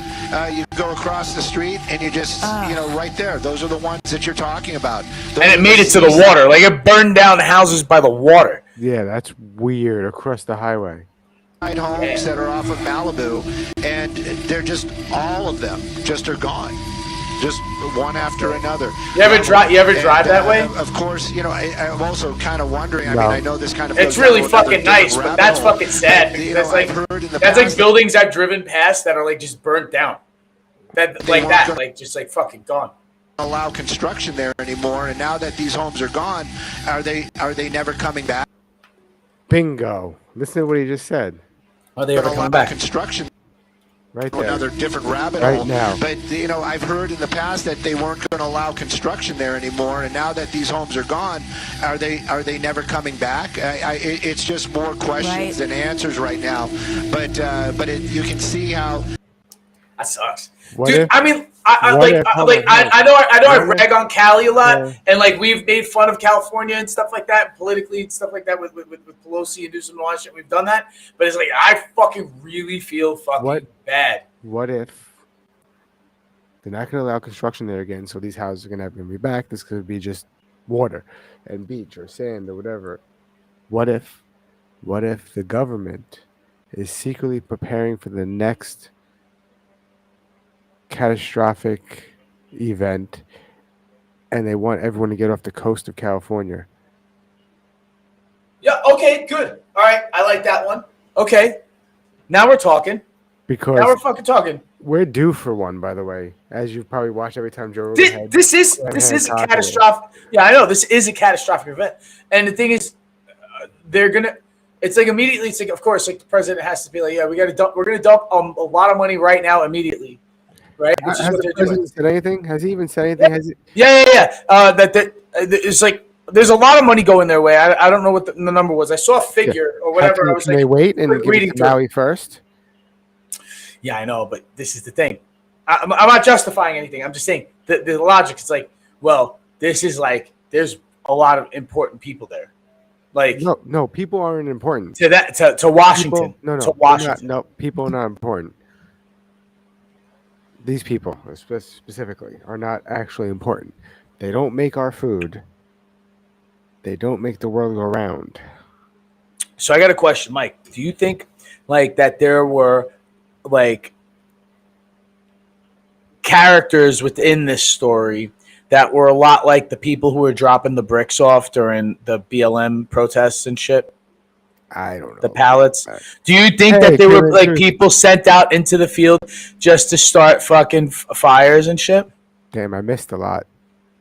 You go across the street and you just, you know, right there. Those are the ones that you're talking about. And it made it to the water. Like, it burned down the houses by the water. Yeah, that's weird. Across the highway. Homes that are off of Malibu, and they're just, all of them just are gone. Just one after another. You ever drive that way? Of course, you know. I'm also kind of wondering. I mean, I know this kind of. It's really fucking nice, but that's fucking sad. Because that's like buildings I've driven past that are like just burnt down. Like just like fucking gone. Allow construction there anymore, and now that these homes are gone, are they never coming back? Bingo! Listen to what he just said. Are they ever coming back? Construction. Right there. Another different rabbit hole. Now. But, you know, I've heard in the past that they weren't going to allow construction there anymore, and now that these homes are gone, are they never coming back? It's just more questions than answers right now. But you can see how that sucks, dude. I mean, I know I rag on Cali a lot, and like we've made fun of California and stuff like that, politically and stuff like that with Pelosi and Newsom and all that shit. We've done that, but it's like I fucking really feel fucking bad. What if they're not going to allow construction there again? So these houses are going to have to be back. This could be just water and beach or sand or whatever. What if the government is secretly preparing for the next catastrophic event and they want everyone to get off the coast of California? Yeah, okay, good. All right, I like that one. Okay, now we're talking. Because now we're fucking talking. We're due for one, by the way, as you've probably watched every time Joe Rogan had. This is a catastrophic. Yeah, I know this is a catastrophic event, and the thing is, they're gonna. It's like immediately. It's like, of course, like the president has to be like, yeah, we're gonna dump a lot of money right now, immediately, right? Which is has what the they're president said anything? Has he even said anything? Yeah. Has he? Yeah. That it's like there's a lot of money going their way. I don't know what the number was. I saw a figure or whatever. I was Can like, they wait and give reading it to Maui first? Yeah, I know, but this is the thing. I'm not justifying anything. I'm just saying the logic is like, well, this is like there's a lot of important people there. Like no, people aren't important to Washington. People, to Washington. No, people are not important. These people specifically are not actually important. They don't make our food. They don't make the world go round. So I got a question, Mike. Do you think like that there were like characters within this story that were a lot like the people who were dropping the bricks off during the BLM protests and shit? I don't know. The pallets. Do you think that they were like people sent out into the field just to start fucking fires and shit? Damn, I missed a lot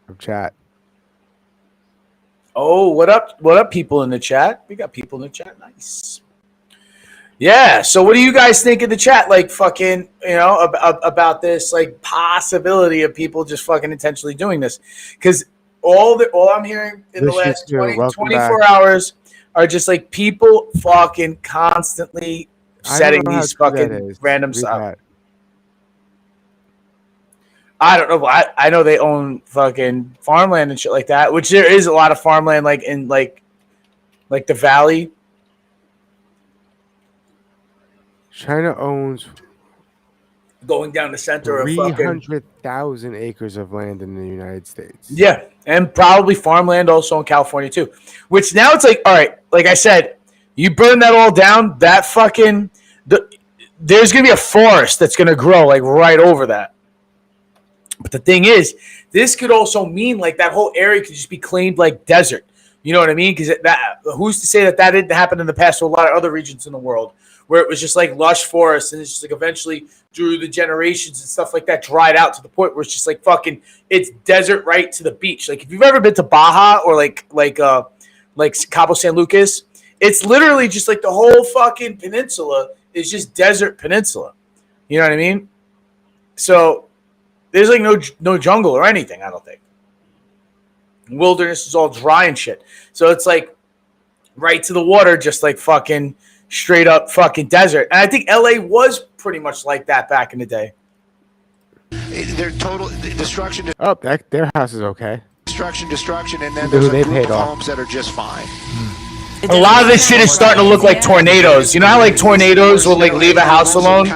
of chat. Oh, what up? What up, people in the chat? We got people in the chat. Nice. Yeah. So, what do you guys think in the chat? Like, fucking, about this, like, possibility of people just fucking intentionally doing this? Because all I'm hearing in the last 24 hours are just like people fucking constantly setting these fucking random stuff. I don't know, but I know they own fucking farmland and shit like that, which there is a lot of farmland like in like the valley. China owns going down the center of 300,000 acres of land in the United States. Yeah, and probably farmland also in California too. Which now it's like, all right, like I said, you burn that all down, that fucking there's gonna be a forest that's gonna grow like right over that. But the thing is, this could also mean like that whole area could just be claimed like desert. You know what I mean? Because that who's to say that didn't happen in the past to a lot of other regions in the world where it was just like lush forests and it's just like eventually through the generations and stuff like that dried out to the point where it's just like fucking it's desert right to the beach. Like if you've ever been to Baja or like Cabo San Lucas, it's literally just like the whole fucking peninsula is just desert peninsula. You know what I mean? So there's like no jungle or anything, I don't think. Wilderness is all dry and shit. So it's like right to the water, just like fucking straight up fucking desert. And I think LA was pretty much like that back in the day. They're total destruction. Oh, their house is okay. Destruction, and then there's a group of homes that are just fine. A lot of this shit is starting to look like tornadoes. You know how like tornadoes will like leave a house alone,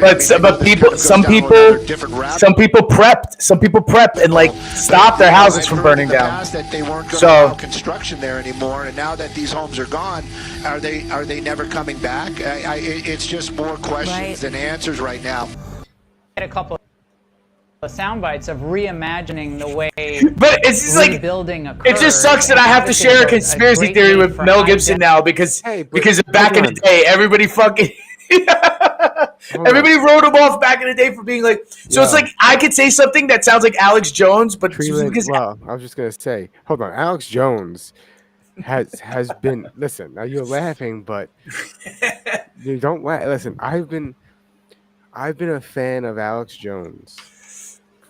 but some people prep and like stop their houses from burning down. That they weren't going to allow construction there anymore, and now that these homes are gone, are they never coming back? It's just more questions than answers right now. A couple of sound bites of reimagining the way but it's just like building a it just sucks that I have to share a conspiracy theory with Mel Gibson now because back in the day everybody fucking everybody wrote him off back in the day for being like so it's like I could say something that sounds like Alex Jones but because I was just gonna say hold on, Alex Jones has been listen, now you're laughing but you don't laugh. Listen, I've been a fan of Alex Jones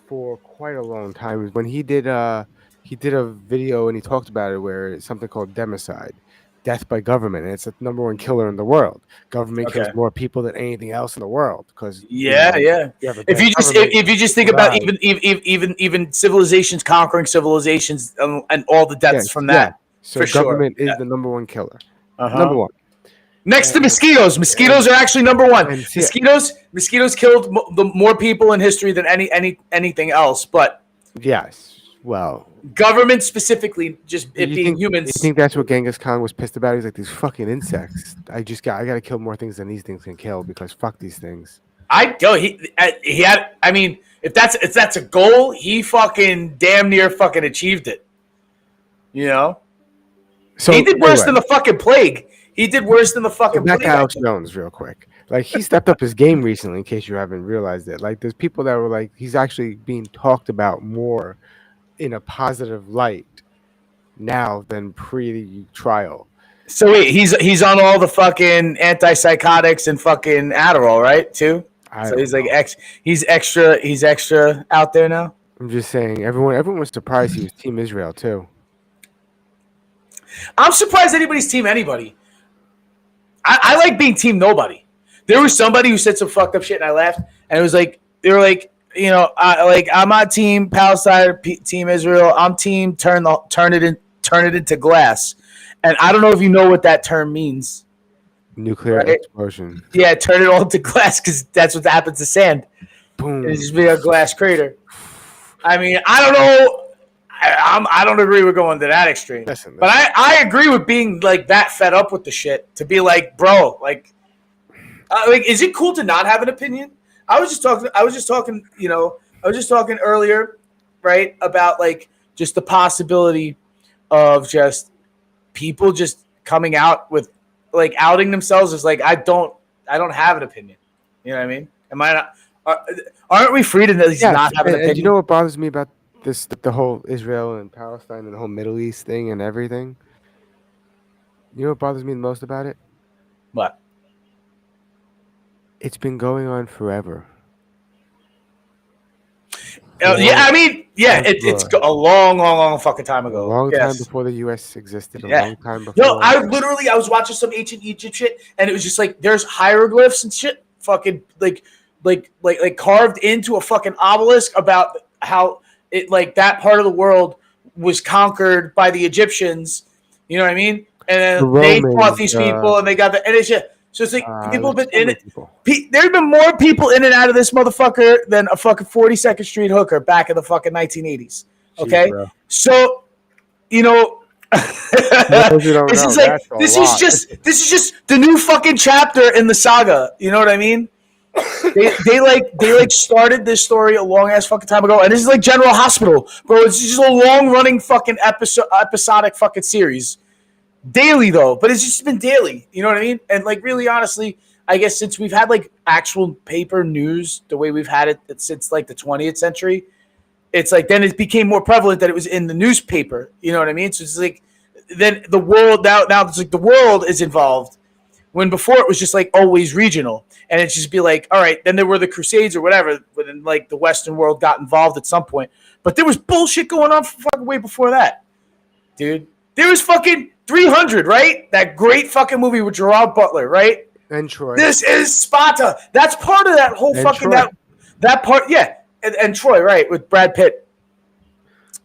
for quite a long time. When he did a video and he talked about it where it's something called democide, death by government, and it's the #1 killer in the world. Government kills more people than anything else in the world because if you just think about even civilizations conquering civilizations and all the deaths from that. So government is the #1 killer. Number one. Next to mosquitoes. Mosquitoes are actually #1. Mosquitoes killed the more people in history than anything else. But yes, Well, government specifically, just it being humans. You think that's what Genghis Khan was pissed about? He's like, these fucking insects. I got to kill more things than these things can kill because fuck these things. He had. I mean, if that's a goal, he fucking damn near fucking achieved it. You know, so he did worse than the fucking plague. He did worse than the fucking plague. Back to Alex Jones, real quick. Like, he stepped up his game recently. In case you haven't realized it, like, there's people that were like, he's actually being talked about more in a positive light now than pre-trial. So wait, he's on all the fucking antipsychotics and fucking Adderall, right? Too. So he's like he's extra out there now. I'm just saying, everyone was surprised he was Team Israel too. I'm surprised anybody's Team anybody. I like being Team nobody. There was somebody who said some fucked up shit and I laughed, and it was like they were like, you know, I'm not Team Palestine or Team Israel. I'm Team turn it into glass. And I don't know if you know what that term means. Nuclear explosion. Yeah, turn it all into glass because that's what happens to sand. Boom. It's just be a glass crater. I mean, I don't know. I don't agree with going to that extreme. Listen. But I agree with being like that fed up with the shit to be like, bro, like, is it cool to not have an opinion? I was just talking, you know, earlier, right, about like just the possibility of just people just coming out with like outing themselves as like I don't have an opinion. You know what I mean? Am I not? Aren't we free to at least not have an opinion? And you know what bothers me about this, the whole Israel and Palestine and the whole Middle East thing and everything? You know what bothers me the most about it? What? It's been going on forever. Yeah, I mean, yeah, it's a long fucking time ago. A long time before the U.S. existed. A long time before. No, I was watching some ancient Egypt shit, and it was just like there's hieroglyphs and shit, fucking like carved into a fucking obelisk about how it like that part of the world was conquered by the Egyptians. You know what I mean? And then they fought these people, and they got and it's just. So it's like people have been in it. There have been more people in and out of this motherfucker than a fucking 42nd Street hooker back in the fucking 1980s. Okay, so you know, this is just the new fucking chapter in the saga. You know what I mean? They started this story a long ass fucking time ago, and this is like General Hospital, bro. It's just a long running fucking episodic fucking series. Daily though, but it's just been daily. You know what I mean? And like really honestly, I guess since we've had like actual paper news the way we've had it since like the 20th century, it's like then it became more prevalent that it was in the newspaper. You know what I mean? So it's like then the world now it's like the world is involved when before it was just like always regional, and it's just be like, all right, then there were the Crusades or whatever, but then like the Western world got involved at some point, but there was bullshit going on for fucking way before that, dude. There was fucking 300, right? That great fucking movie with Gerard Butler, right? And Troy. This is Sparta. That's part of that whole and fucking Troy. that part, yeah. And Troy, right, with Brad Pitt.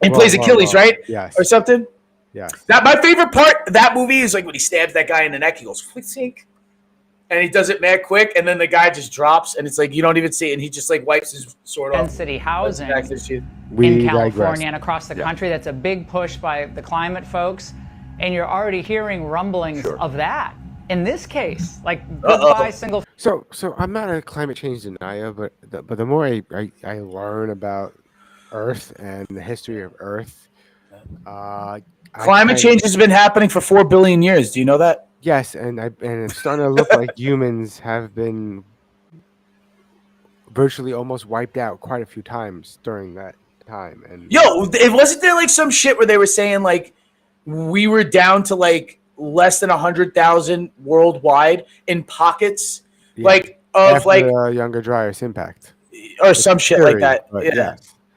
He plays Achilles, right? Yes. Or something. Yes. That my favorite part of that movie is like when he stabs that guy in the neck. He goes flick sink, and he does it mad quick, and then the guy just drops, and it's like you don't even see it, and he just like wipes his sword off. Density housing We in California digress. and across the country. That's a big push by the climate folks, and you're already hearing rumblings of that. In this case, like goodbye single. So I'm not a climate change denier, but the more I learn about Earth and the history of Earth, climate change has been happening for 4 billion years. Do you know that? Yes, and it's starting to look like humans have been virtually almost wiped out quite a few times during that time. And it wasn't there like some shit where they were saying like we were down to like less than 100,000 worldwide in pockets, like of after like Younger Dryas impact or some shit like that.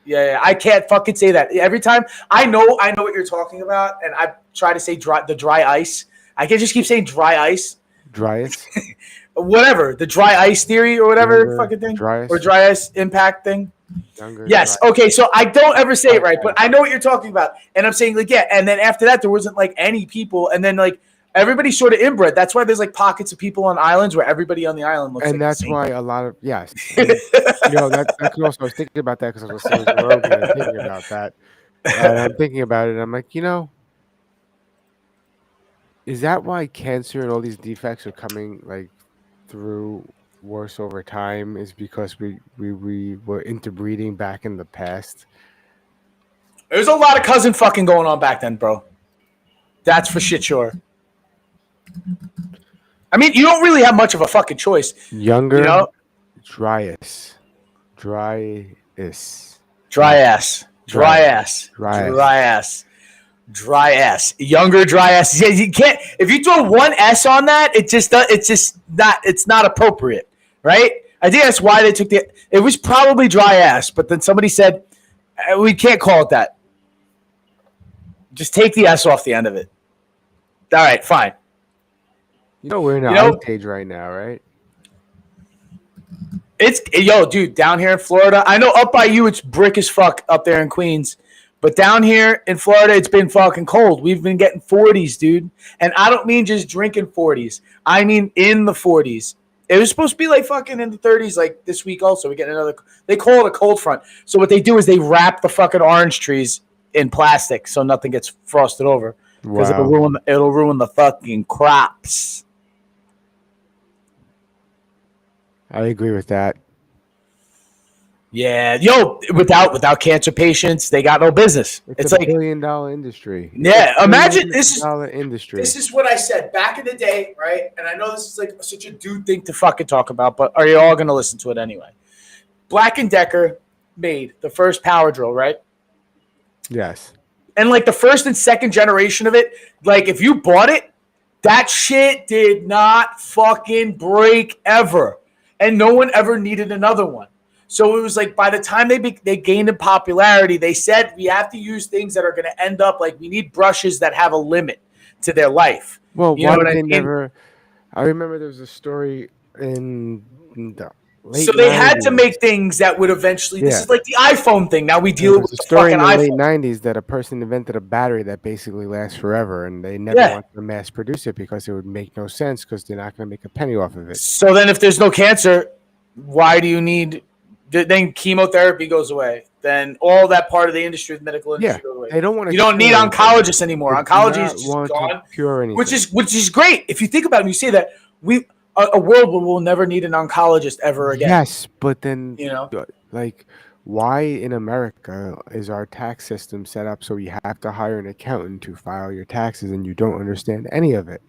Yeah. I can't fucking say that. Every time I know what you're talking about, and I try to say the dry ice. I can't just keep saying dry ice. Dryas? Whatever. The dry ice theory or whatever fucking thing. Dryas. Or dry ice impact thing. Yes. Dryas. Okay, so I don't ever say it right, but I know what you're talking about. And I'm saying like, yeah, and then after that there wasn't like any people, and then like everybody's sort of inbred. That's why there's like pockets of people on islands where everybody on the island looks and like that's why a lot of and, that's also I was thinking about that because I was listening to Rogan and thinking about that. And I'm thinking about it, and I'm like, is that why cancer and all these defects are coming like through worse over time? Is because we were interbreeding back in the past? There's a lot of cousin fucking going on back then, bro. That's for shit sure. I mean, you don't really have much of a fucking choice. Younger, dry ass. Younger, dry ass. Yeah, you can't. If you throw one S on that, it's not appropriate, right? I think that's why they took it was probably dry ass, but then somebody said we can't call it that. Just take the S off the end of it. All right, fine. We're in an ice age right now, right? Dude, down here in Florida, I know up by you it's brick as fuck up there in Queens, but down here in Florida it's been fucking cold. We've been getting 40s, dude, and I don't mean just drinking 40s. I mean in the 40s. It was supposed to be like fucking in the 30s, like this week. Also, we get another. They call it a cold front. So what they do is they wrap the fucking orange trees in plastic so nothing gets frosted over because it'll ruin the fucking crops. I agree with that. Yeah, without cancer patients, they got no business. It's like $1 billion industry. Yeah, imagine this industry. This is what I said back in the day, right? And I know this is like such a dude thing to fucking talk about, but are you all going to listen to it anyway? Black & Decker made the first power drill, right? Yes. And like the first and second generation of it, like if you bought it, that shit did not fucking break ever. And no one ever needed another one. So it was like by the time they gained in popularity, they said we have to use things that are going to end up like we need brushes that have a limit to their life. Well, why did they never? I remember there was a story in the late. So they 90s. had to make things that would eventually. This is like the iPhone thing. Now we deal with a the story in fucking the iPhone. late 90s that a person invented a battery that basically lasts forever, and they never wanted to mass produce it because it would make no sense because they're not going to make a penny off of it. So then, if there's no cancer, why do you need? Then chemotherapy goes away. Then all that part of the industry, the medical industry, goes away. They don't want to. You don't need oncologists anymore. Oncology is just gone. Which is great. If you think about it, and you say that a world where we'll never need an oncologist ever again. Yes, but then like, why in America is our tax system set up so you have to hire an accountant to file your taxes and you don't understand any of it?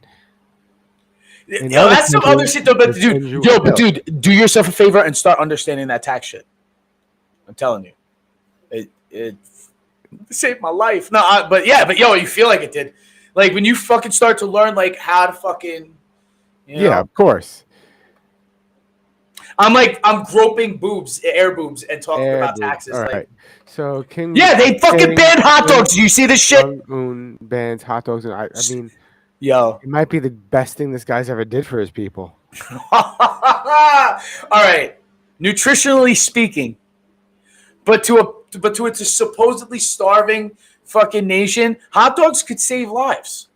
That's some other shit though. But dude, do yourself a favor and start understanding that tax shit. I'm telling you, it saved my life. But you feel like it did. Like when you fucking start to learn like how to fucking. Yeah, of course. I'm groping air boobs, and talking about taxes. All like, right. So they fucking banned hot dogs. Do you see this shit? Moon bans hot dogs, and I mean, it might be the best thing this guy's ever did for his people. All right, nutritionally speaking, but to a supposedly starving fucking nation, hot dogs could save lives.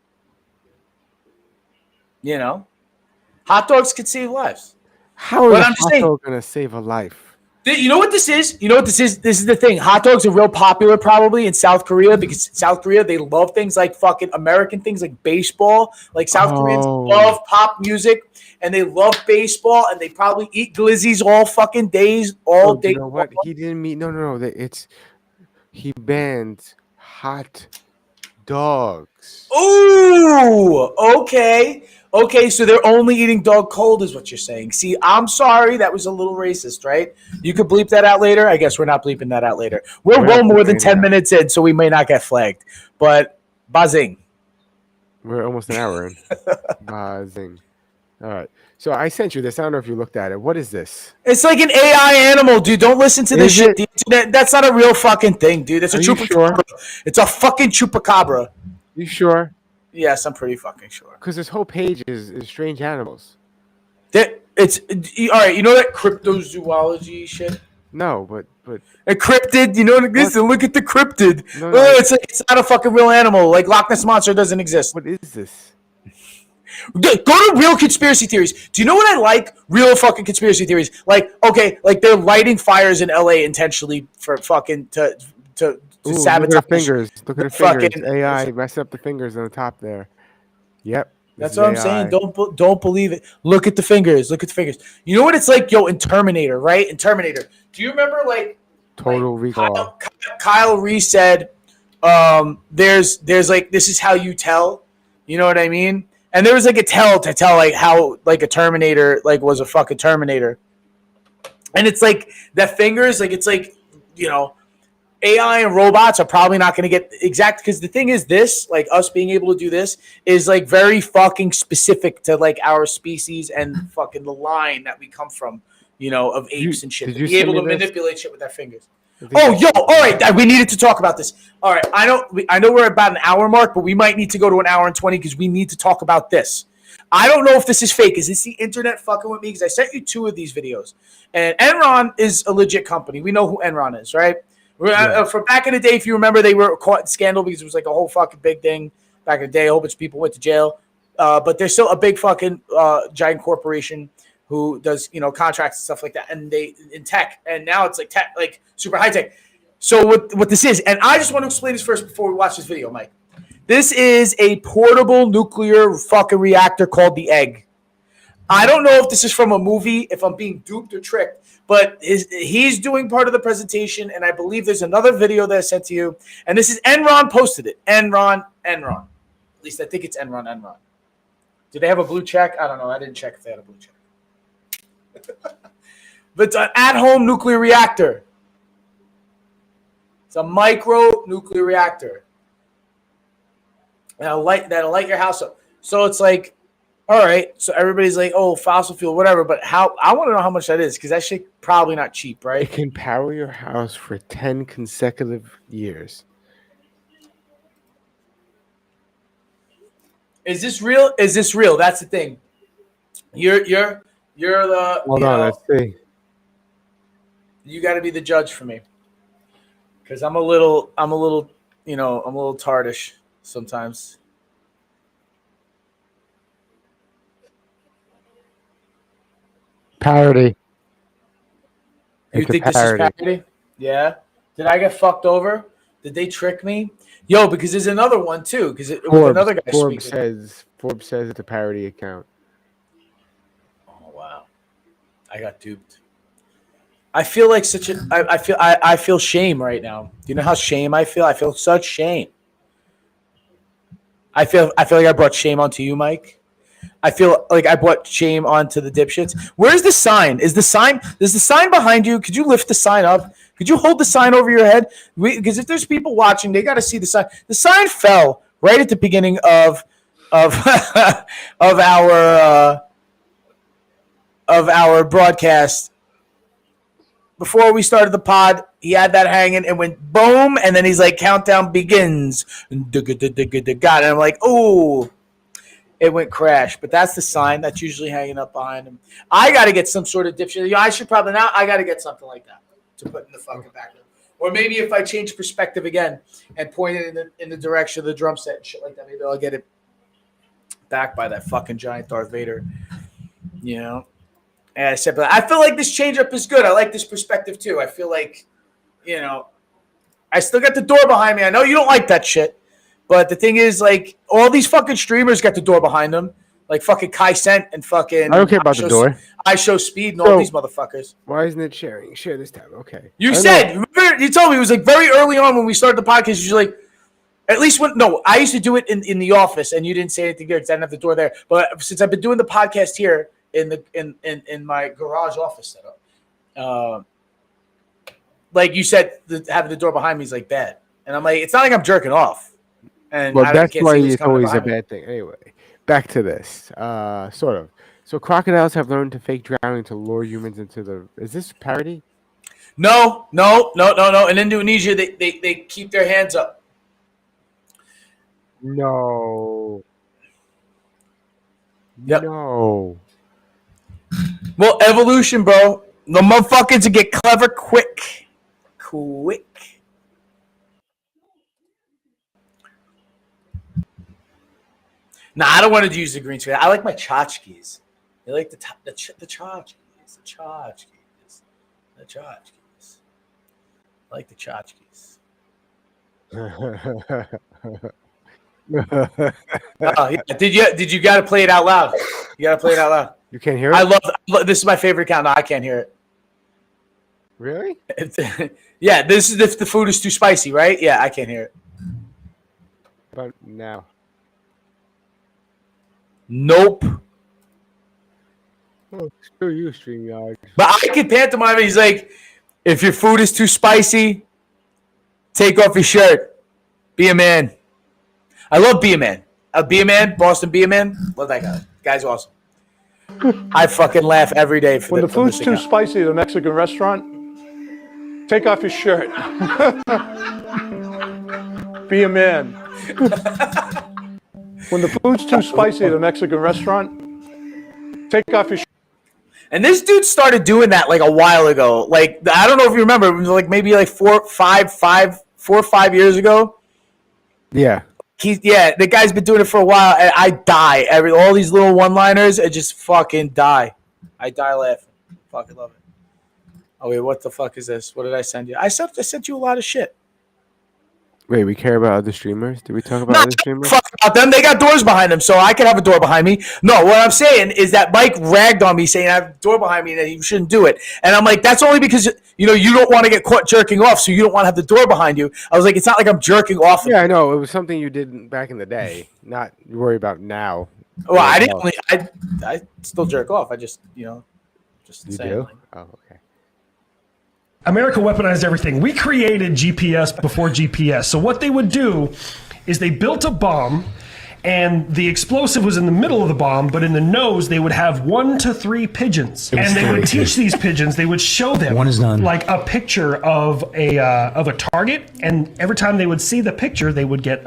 Hot dogs could save lives. How is a hot dog going to save a life? You know what this is? This is the thing. Hot dogs are real popular probably in South Korea because South Korea, they love things like fucking American things like baseball. Like South Koreans love pop music and they love baseball and they probably eat glizzies all fucking days, all day. You know what? He didn't mean no. He banned hot dogs. Ooh, okay. Okay, so they're only eating dog cold is what you're saying. See, I'm sorry. That was a little racist, right? You could bleep that out later. I guess we're not bleeping that out later. We're well more than 10 minutes in, so we may not get flagged. But buzzing. We're almost an hour in. Buzzing. All right. So I sent you this. I don't know if you looked at it. What is this? It's like an AI animal, dude. Don't listen to this shit. That's not a real fucking thing, dude. It's a chupacabra. It's a fucking chupacabra. You sure? Yes, I'm pretty fucking sure. Because this whole page is strange animals. It's all right. You know that cryptozoology shit? No, but a cryptid. You know what it is? Look at the cryptid. No. It's not a fucking real animal. Like Loch Ness Monster doesn't exist. What is this? Go to real conspiracy theories. Do you know what I like? Real fucking conspiracy theories. Like, okay, like they're lighting fires in LA intentionally for fucking to Ooh, sabotage. look at the fingers. Look at the fingers. Fucking AI messed up the fingers on the top there. Yep. That's what I'm saying. Don't believe it. Look at the fingers. Look at the fingers. You know what it's like, yo, in Terminator, right? In Terminator. Do you remember Total Recall. Kyle Reese said, there's like, this is how you tell. You know what I mean? And there was like a tell like how like a Terminator like was a fucking Terminator. And it's like that fingers, like it's like, you know, AI and robots are probably not going to get exact, because the thing is this, like us being able to do this is like very fucking specific to like our species and fucking the line that we come from, you know, of apes and shit. To be able to manipulate shit with their fingers. Oh, yo, all right. We needed to talk about this. All right. I know we're about an hour mark, but we might need to go to an hour and 20 because we need to talk about this. I don't know if this is fake. Is this the internet fucking with me? Because I sent you 2 of these videos. And Enron is a legit company. We know who Enron is, right? Yeah. From back in the day, if you remember, they were caught in scandal because it was like a whole fucking big thing back in the day. A whole bunch of people went to jail. But they're still a big fucking giant corporation who does, you know, contracts and stuff like that. And they in tech. And now it's like tech, like super high tech. So what this is, and I just want to explain this first before we watch this video, Mike. This is a portable nuclear fucking reactor called the Egg. I don't know if this is from a movie, if I'm being duped or tricked, but he's doing part of the presentation, and I believe there's another video that I sent to you, and this is Enron posted it. Enron. At least I think it's Enron. Do they have a blue check? I don't know. I didn't check if they had a blue check. But it's an at-home nuclear reactor. It's a micro nuclear reactor. That'll light your house up. So it's like, all right, so everybody's like, oh, fossil fuel, whatever. But I want to know how much that is, because that shit probably not cheap, right? It can power your house for 10 consecutive years. Is this real? That's the thing. You're the. Hold on, let's see. You got to be the judge for me, because I'm a little, tardish sometimes. Parody. You think this is parody? Yeah. Did I get fucked over? Did they trick me? Yo, because there's another one too. Because it was another guy Forbes speaking. Forbes says it's a parody account. Oh wow, I got duped. I feel like I feel shame right now. Do you know how shame I feel? I feel such shame. I feel like I brought shame onto you, Mike. I feel like I brought shame onto the dipshits. Where's the sign? There's the sign behind you? Could you lift the sign up? Could you hold the sign over your head? Because if there's people watching, they got to see the sign. The sign fell right at the beginning of our broadcast. Before we started the pod, he had that hanging and went boom, and then he's like, countdown begins. And I'm like, oh. It went crash, but that's the sign that's usually hanging up behind him. I got to get some sort of dipshit. I should probably now. I got to get something like that to put in the fucking background. Or maybe if I change perspective again and point it in the direction of the drum set and shit like that, maybe I'll get it back by that fucking giant Darth Vader. You know. And I said, but I feel like this change up is good. I like this perspective too. I feel like, you know, I still got the door behind me. I know you don't like that shit. But the thing is, like, all these fucking streamers got the door behind them. Like fucking Kai Cent and fucking... I don't care about the door. I Show Speed and all these motherfuckers. Why isn't it sharing? Share this tab. Okay. You told me it was like very early on when we started the podcast. You're like, at least when... No, I used to do it in the office and you didn't say anything there because I didn't have the door there. But since I've been doing the podcast here in my garage office setup, like you said, having the door behind me is like bad. And I'm like, it's not like I'm jerking off. And well, that's why it's always a bad thing. Anyway, back to this. Sort of. So crocodiles have learned to fake drowning to lure humans into the... Is this parody? No. In Indonesia, they keep their hands up. No. Yep. No. Well, evolution, bro. The motherfuckers get clever quick. Nah, I don't want to use the green screen. I like my tchotchkes. I like the tchotchkes. I like the tchotchkes. Yeah. Did you got to play it out loud? You got to play it out loud. You can't hear it? I love this is my favorite count. No, I can't hear it. Really? Yeah, this is if the food is too spicy, right? Yeah, I can't hear it. But now. Nope. Oh, screw you, StreamYard. But I can pantomime it. He's like, if your food is too spicy, take off your shirt. Be a man. I love Be a Man. Be a Man, Boston Be a Man. Love that guy. Guy's awesome. I fucking laugh every day. When the food's too spicy at a Mexican restaurant, take off your shirt. Be a man. When the food's too spicy at a Mexican restaurant, take off your shirt. And this dude started doing that like a while ago. Like, I don't know if you remember, it was like maybe like 4 or 5 years ago. Yeah. The guy's been doing it for a while, and I die. All these little one-liners, I just fucking die. I die laughing. Fucking love it. Oh, wait, what the fuck is this? What did I send you? I sent you a lot of shit. Wait, we care about other streamers? Did we talk about other streamers? Fuck about them. They got doors behind them, so I can have a door behind me. No, what I'm saying is that Mike ragged on me saying I have a door behind me and that you shouldn't do it. And I'm like, that's only because you don't want to get caught jerking off, so you don't want to have the door behind you. I was like, it's not like I'm jerking off. Yeah, I know. It was something you did back in the day, not you worry about now. Well, I didn't. I still jerk off. I just just you saying. do. Oh, okay. America weaponized everything. We created GPS before GPS. So what they would do is they built a bomb, and the explosive was in the middle of the bomb, but in the nose they would have 1 to 3 pigeons, and they would teach these pigeons. They would show them like a picture of a target, and every time they would see the picture, they would get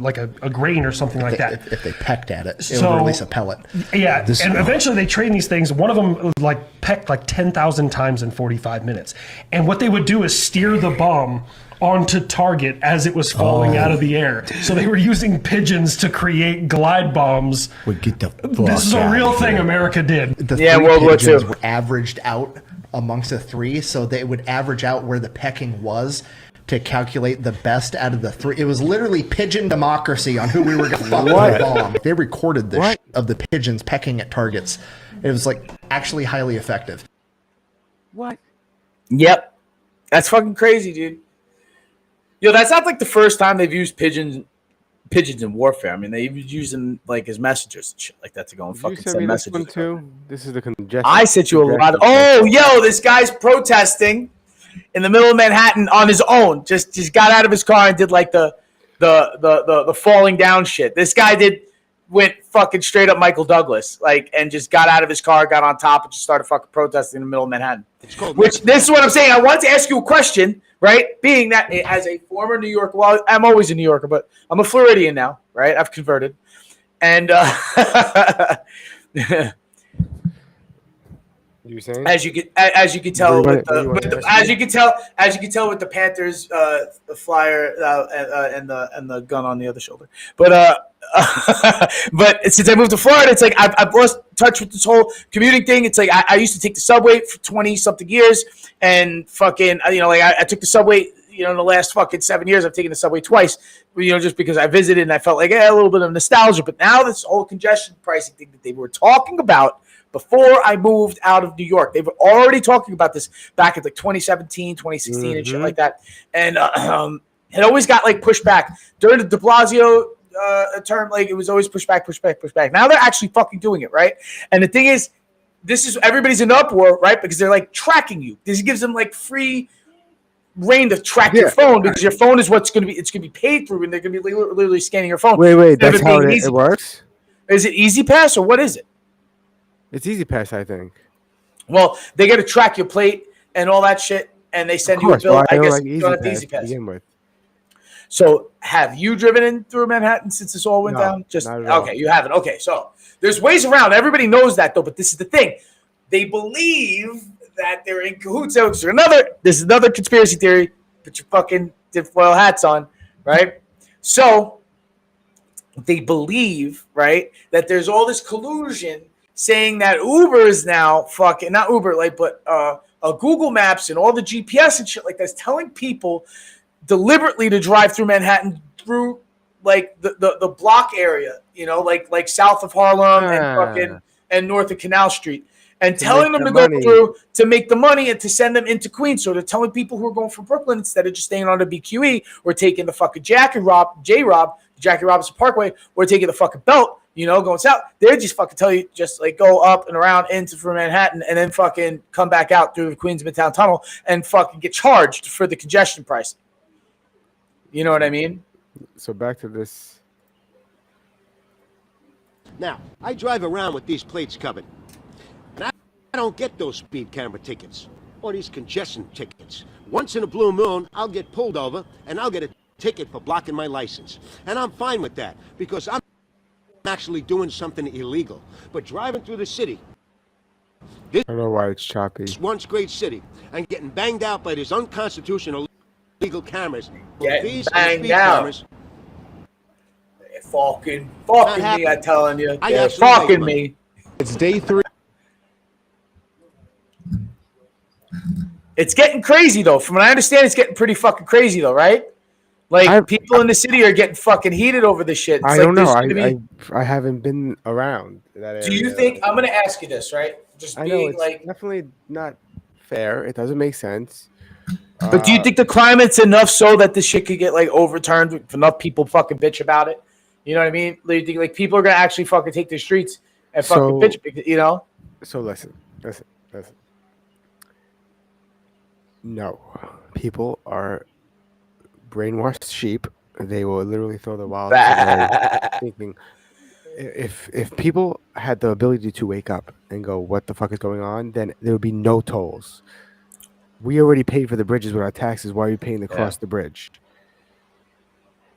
like a grain or something like that. If they pecked at it, it would release a pellet. Yeah, eventually they trained these things. One of them like pecked like 10,000 times in 45 minutes, and what they would do is steer the bomb onto target as it was falling out of the air. So they were using pigeons to create glide bombs. This is a real thing America did. The 3 World War pigeons II. were averaged out amongst the 3, so they would average out where the pecking was to calculate the best out of the 3. It was literally pigeon democracy on who we were going to fuck with a bomb. They recorded this of the pigeons pecking at targets. It was like actually highly effective. What? Yep, that's fucking crazy, dude. Yo, that's not like the first time they've used pigeons in warfare. I mean, they even use them like as messengers and shit like that to go and fucking send messages. This one too? This is the congestion. I sent you a lot of. Oh, yo, this guy's protesting in the middle of Manhattan on his own. Just got out of his car and did like the falling down shit. This guy went fucking straight up Michael Douglas, like, and just got out of his car, got on top, and just started fucking protesting in the middle of Manhattan. Which this is what I'm saying. I want to ask you a question. Right, being that as a former New Yorker, well, I'm always a New Yorker, but I'm a Floridian now, right? I've converted, and you saying? As you can tell with the Panthers, the flyer and the gun on the other shoulder, but but since I moved to Florida, it's like I've lost touch with this whole commuting thing. It's like I used to take the subway for 20 something years, and fucking I took the subway. In the last fucking 7 years, I've taken the subway twice. Just because I visited and I felt like a little bit of nostalgia. But now this whole congestion pricing thing that they were talking about before I moved out of New York, they were already talking about this back in like 2017, 2016, and shit like that. And it always got like pushed back during the De Blasio term. Like it was always push back. Now they're actually fucking doing it, right? And the thing is, everybody's in uproar, right? Because they're like tracking you. This gives them like free reign to track your phone, because your phone is it's going to be paid through, and they're going to be literally scanning your phone. Wait, that's how it works? Is it Easy Pass or what is it? It's Easy Pass, I think. Well, they got to track your plate and all that shit, and they send you a bill. Well, I guess like Easy Pass. So, have you driven in through Manhattan since this all went down? Okay, you haven't. Okay, so there's ways around. Everybody knows that, though. But this is the thing: they believe that they're in cahoots. This is another conspiracy theory. Put your fucking tinfoil hats on, right? So they believe, right, that there's all this collusion saying that Uber is now fucking not Uber, like, but Google Maps and all the GPS and shit like that's telling people deliberately to drive through Manhattan through like the block area, like south of Harlem and north of Canal Street, and telling them to go through to make the money and to send them into Queens. So they're telling people who are going from Brooklyn, instead of just staying on the BQE or taking the fucking Jackie Robinson Parkway, or taking the fucking belt, going south, they just fucking tell you just like go up and around into for Manhattan and then fucking come back out through the Queens Midtown Tunnel and fucking get charged for the congestion price. You know what I mean? So back to this. Now, I drive around with these plates covered. And I don't get those speed camera tickets or these congestion tickets. Once in a blue moon, I'll get pulled over and I'll get a ticket for blocking my license. And I'm fine with that because I'm actually doing something illegal. But driving through the city, I don't know why it's choppy. this once great city, and getting banged out by these unconstitutional illegal cameras. These banged speed out. cameras. They're fucking Not me, happening. I'm telling you. I They're actually make fucking money. me. It's day 3. It's getting crazy though. From what I understand, it's getting pretty fucking crazy though, right? Like people in the city are getting fucking heated over this shit. It's I like don't know. there's gonna be- I haven't been around that area. Do you think I'm gonna ask you this, right? Just I know being it's like, definitely not fair. It doesn't make sense. but do you think the climate's enough so that this shit could get like overturned if enough people fucking bitch about it? You know what I mean? Like, do you think, like people are gonna actually fucking take the streets and fucking bitch, because, So listen. No, people are brainwashed sheep. They will literally throw the wallet away, thinking if people had the ability to wake up and go, "What the fuck is going on?" Then there would be no tolls. We already paid for the bridges with our taxes. Why are we paying to cross the bridge?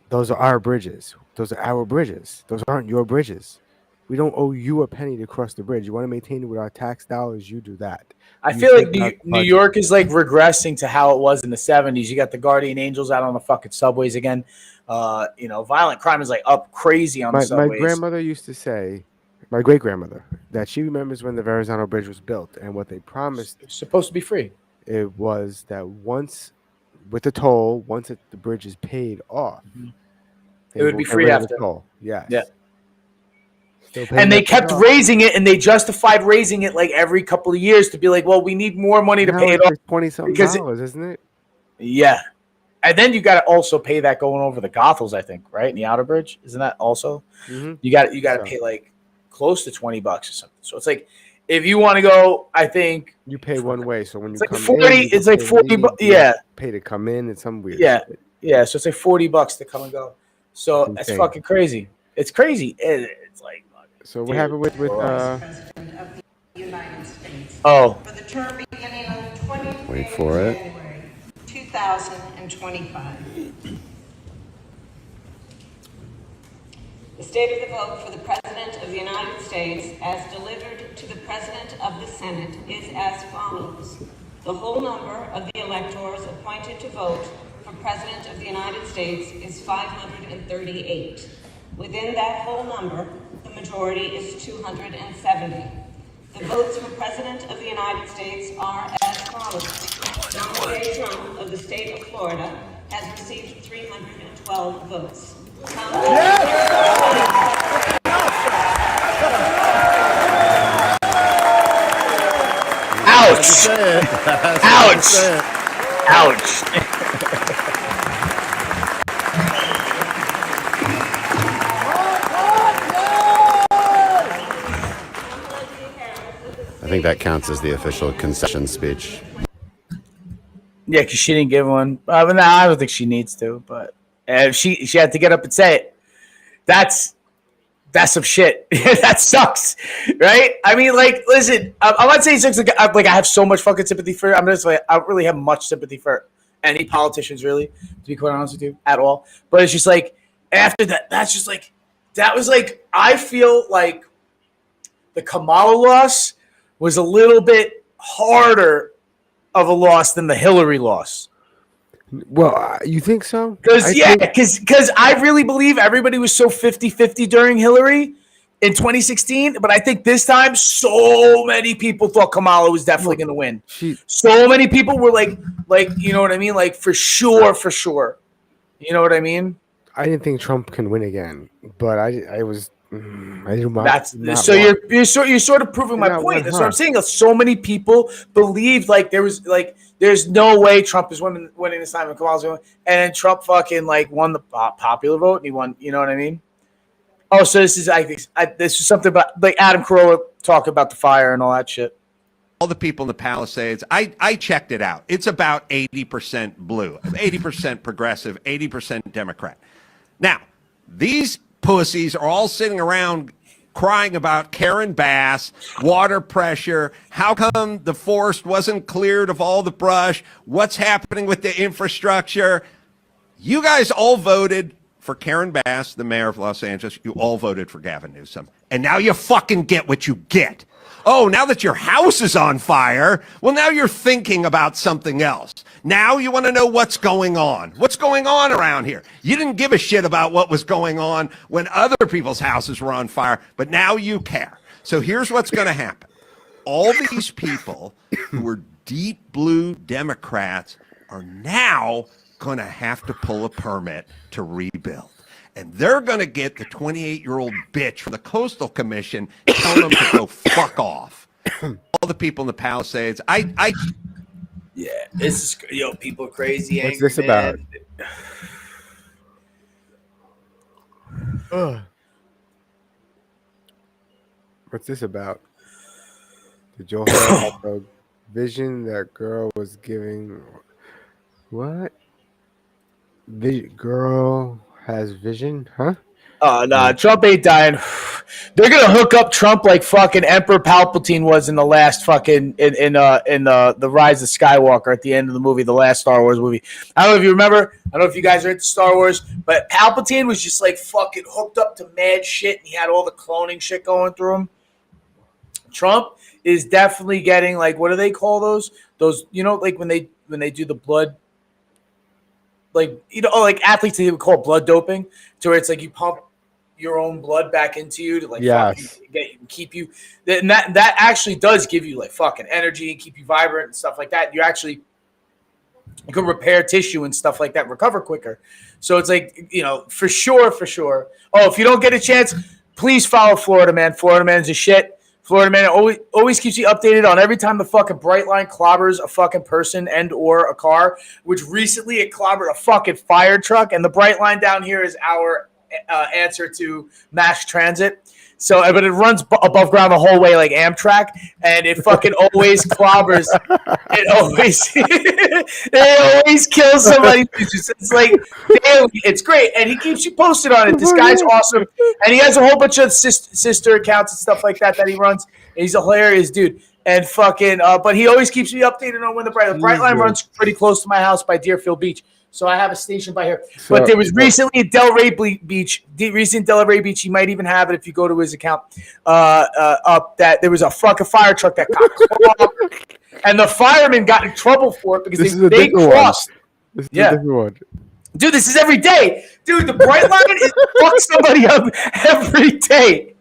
Those are our bridges. Those are our bridges. Those aren't your bridges. We don't owe you a penny to cross the bridge. You want to maintain it with our tax dollars, you do that. I You feel like figure out the New budget. York is like regressing to how it was in the 70s. You got the guardian angels out on the fucking subways again. Violent crime is like up crazy on the My subways. grandmother used to say, my great grandmother, that she remembers when the Verrazano Bridge was built and what they promised. It's supposed to be free. It was that once, with the toll, the bridge is paid off, It would be get free rid of the after. toll. Yes. Yeah. Still paying And they that kept off. raising it, and they justified raising it like every couple of years to be like, well, we need more money to Now pay it it's off. like $20-something, because isn't it? Yeah. And then you got to also pay that going over the Gothels, I think, right? In the Outer Bridge. Isn't that also? Mm-hmm. You got to pay like close to $20 or something. So it's like, if you want to go, I think you pay one way. So when you like come 40, in, you it's don't like pay 40 leave, bucks. you Yeah. pay to come in. It's some weird. Yeah. shit. Yeah. So it's like $40 to come and go. So It's that's insane. fucking crazy. It's crazy. It's like, So what happened with oh. For the term beginning on the 20th Wait day for of it. January 2025. The state of the vote for the President of the United States as delivered to the President of the Senate is as follows. The whole number of the electors appointed to vote for President of the United States is 538. Within that whole number, the majority is 270. The votes for President of the United States are as follows. Donald J. Trump of the state of Florida has received 312 votes. Ouch! Ouch! Ouch! I think that counts as the official concession speech. Yeah, because she didn't give one. But no, I don't think she needs to. But she had to get up and say it. That's some shit. That sucks, right? I mean, like, listen, I'm not saying it's like I have so much fucking sympathy for her. I'm just like, I don't really have much sympathy for any politicians, really, to be quite honest with you, at all. But it's just like after that, that was like I feel like the Kamala loss was a little bit harder of a loss than the Hillary loss. Well, you think so? Because I really believe everybody was so 50-50 during Hillary in 2016, but I think this time so many people thought Kamala was definitely going to win. So many people were like, you know what I mean? Like for sure. You know what I mean? I didn't think Trump can win again, but I do not. That's so you're sort of proving my point. That's what I'm saying. So many people believed like there's no way Trump is winning this time and Kamala's going to win. And then Trump fucking like won the popular vote and he won. You know what I mean? Oh, so this is this is something about like Adam Carolla talk about the fire and all that shit. All the people in the Palisades, I checked it out. It's about 80% blue, 80% progressive, 80% Democrat. Now, these pussies are all sitting around crying about Karen Bass, water pressure, how come the forest wasn't cleared of all the brush, what's happening with the infrastructure. You guys all voted for Karen Bass, the mayor of Los Angeles. You all voted for Gavin Newsom. And now you fucking get what you get. Oh, now that your house is on fire, well, now you're thinking about something else. Now you want to know what's going on. What's going on around here? You didn't give a shit about what was going on when other people's houses were on fire, but now you care. So here's what's going to happen. All these people who were deep blue Democrats are now going to have to pull a permit to rebuild. And they're going to get the 28-year-old bitch from the Coastal Commission telling them to go fuck off. All the people in the Palisades. Yeah, this is people are crazy. What's this about? What's this about? Did Joel have a vision that girl was giving? What? Girl has vision, huh? Nah, Trump ain't dying. They're gonna hook up Trump like fucking Emperor Palpatine was in the last fucking in the Rise of Skywalker at the end of the movie, the last Star Wars movie. I don't know if you remember. I don't know if you guys are into Star Wars, but Palpatine was just like fucking hooked up to mad shit, and he had all the cloning shit going through him. Trump is definitely getting like, what do they call those? Those, you know, like when they do the blood. Like, you know, like athletes, they would call it blood doping, to where it's like you pump your own blood back into you to like keep you. And that actually does give you like fucking energy and keep you vibrant and stuff like that. You can repair tissue and stuff like that, recover quicker. So it's like, you know, for sure. Oh, if you don't get a chance, please follow Florida Man. Florida Man's a shit. Florida Man always keeps you updated on every time the fucking bright line clobbers a fucking person and or a car, which recently it clobbered a fucking fire truck. And the bright line down here is our answer to mass transit. So, but it runs above ground the whole way like Amtrak, and it fucking always clobbers. It always kills somebody. It's like daily. It's great, and he keeps you posted on it. This guy's awesome, and he has a whole bunch of sister accounts and stuff like that he runs. And he's a hilarious dude, and fucking. But he always keeps me updated on when the bright line runs pretty close to my house by Deerfield Beach. So I have a station by here. But there was recently at Delray Beach. Recent Delray Beach. He might even have it if you go to his account. Up that there was a fucking fire truck that got clogged, and the firemen got in trouble for it because they crossed. This is a different one. Dude, this is every day. Dude, the bright line is fuck somebody up every day.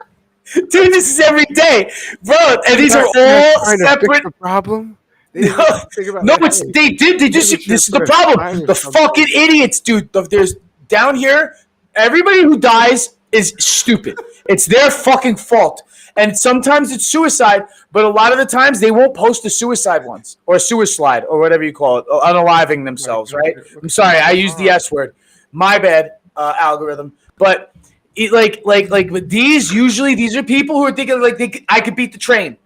Dude, this is every day, bro. And these are all separate. The problem. They did. This is the problem. The fucking idiots, dude. There's down here. Everybody who dies is stupid. It's their fucking fault. And sometimes it's suicide, but a lot of the times they won't post the suicide ones or suicide or whatever you call it, unaliving themselves. Right? I'm sorry, I used the S word. My bad, algorithm. But these are people who are thinking like I could beat the train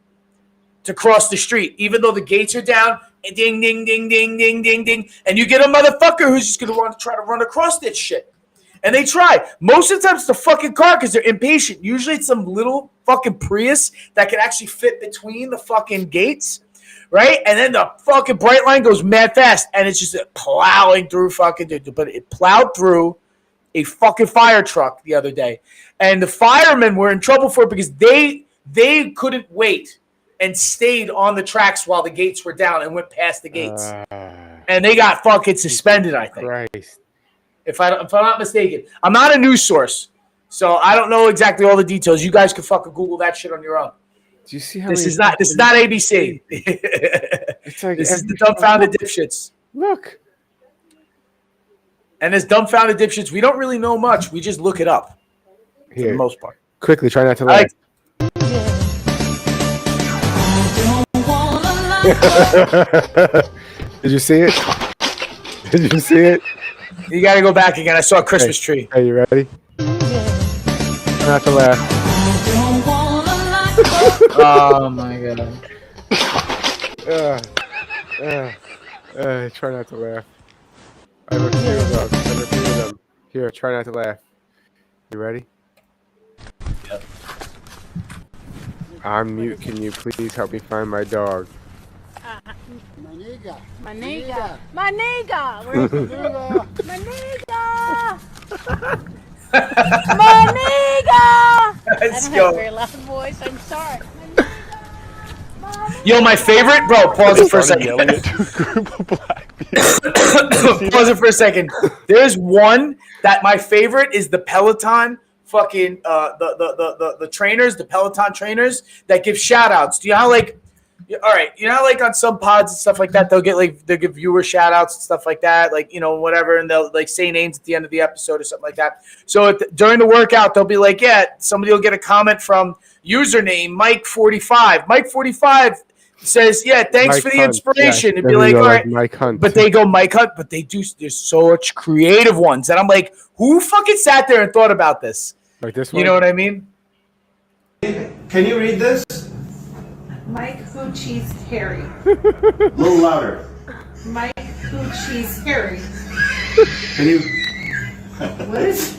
to cross the street, even though the gates are down, and ding, ding, ding, ding, ding, ding, ding, and you get a motherfucker who's just going to try to run across that shit. And they try. Most of the time it's the fucking car because they're impatient. Usually it's some little fucking Prius that can actually fit between the fucking gates, right? And then the fucking bright line goes mad fast, and it's just plowing through fucking, but it plowed through a fucking fire truck the other day. And the firemen were in trouble for it because they couldn't wait and stayed on the tracks while the gates were down and went past the gates. And they got fucking suspended, I think. Christ. If I'm not mistaken. I'm not a news source, So I don't know exactly all the details. You guys can fucking Google that shit on your own. Do you see how This is not ABC. It's like This is the Dumbfounded Dipshits. Look. And as Dumbfounded Dipshits, we don't really know much. We just look it up for Here. the most part. Quickly, try not to laugh. Did you see it? Did you see it? You got to go back again. I saw a Christmas tree. Are you ready? Try not to laugh. Oh my god. Try not to laugh. I have a few of those. I have a few of them. Here, try not to laugh. You ready? Yep. I'm mute. Can you please help me find my dog? My nigga. My nigga. Where's the nigga? My nigga. My nigga. I don't have a very loud voice. I'm sorry. Yo, my favorite, bro. Pause it for a second. Pause it for a second. There's one that my favorite is the Peloton fucking the trainers, the Peloton trainers that give shout outs. Do you know how all right, you know how on some pods and stuff like that, they'll give viewer shout outs and stuff like that, whatever, and they'll say names at the end of the episode or something like that. So during the workout, they'll be like, yeah, somebody will get a comment from username Mike45. Mike45 says, yeah, thanks Mike for the Hunt. inspiration. Yeah, It'd be like, all right, Mike Hunt. but they go Mike Hunt, but there's such creative ones. And I'm like, who fucking sat there and thought about this? Like this one? You know what I mean? Can you read this? Mike Who Cheese Harry. A little louder. Mike Who Cheese Harry. Can you? What is?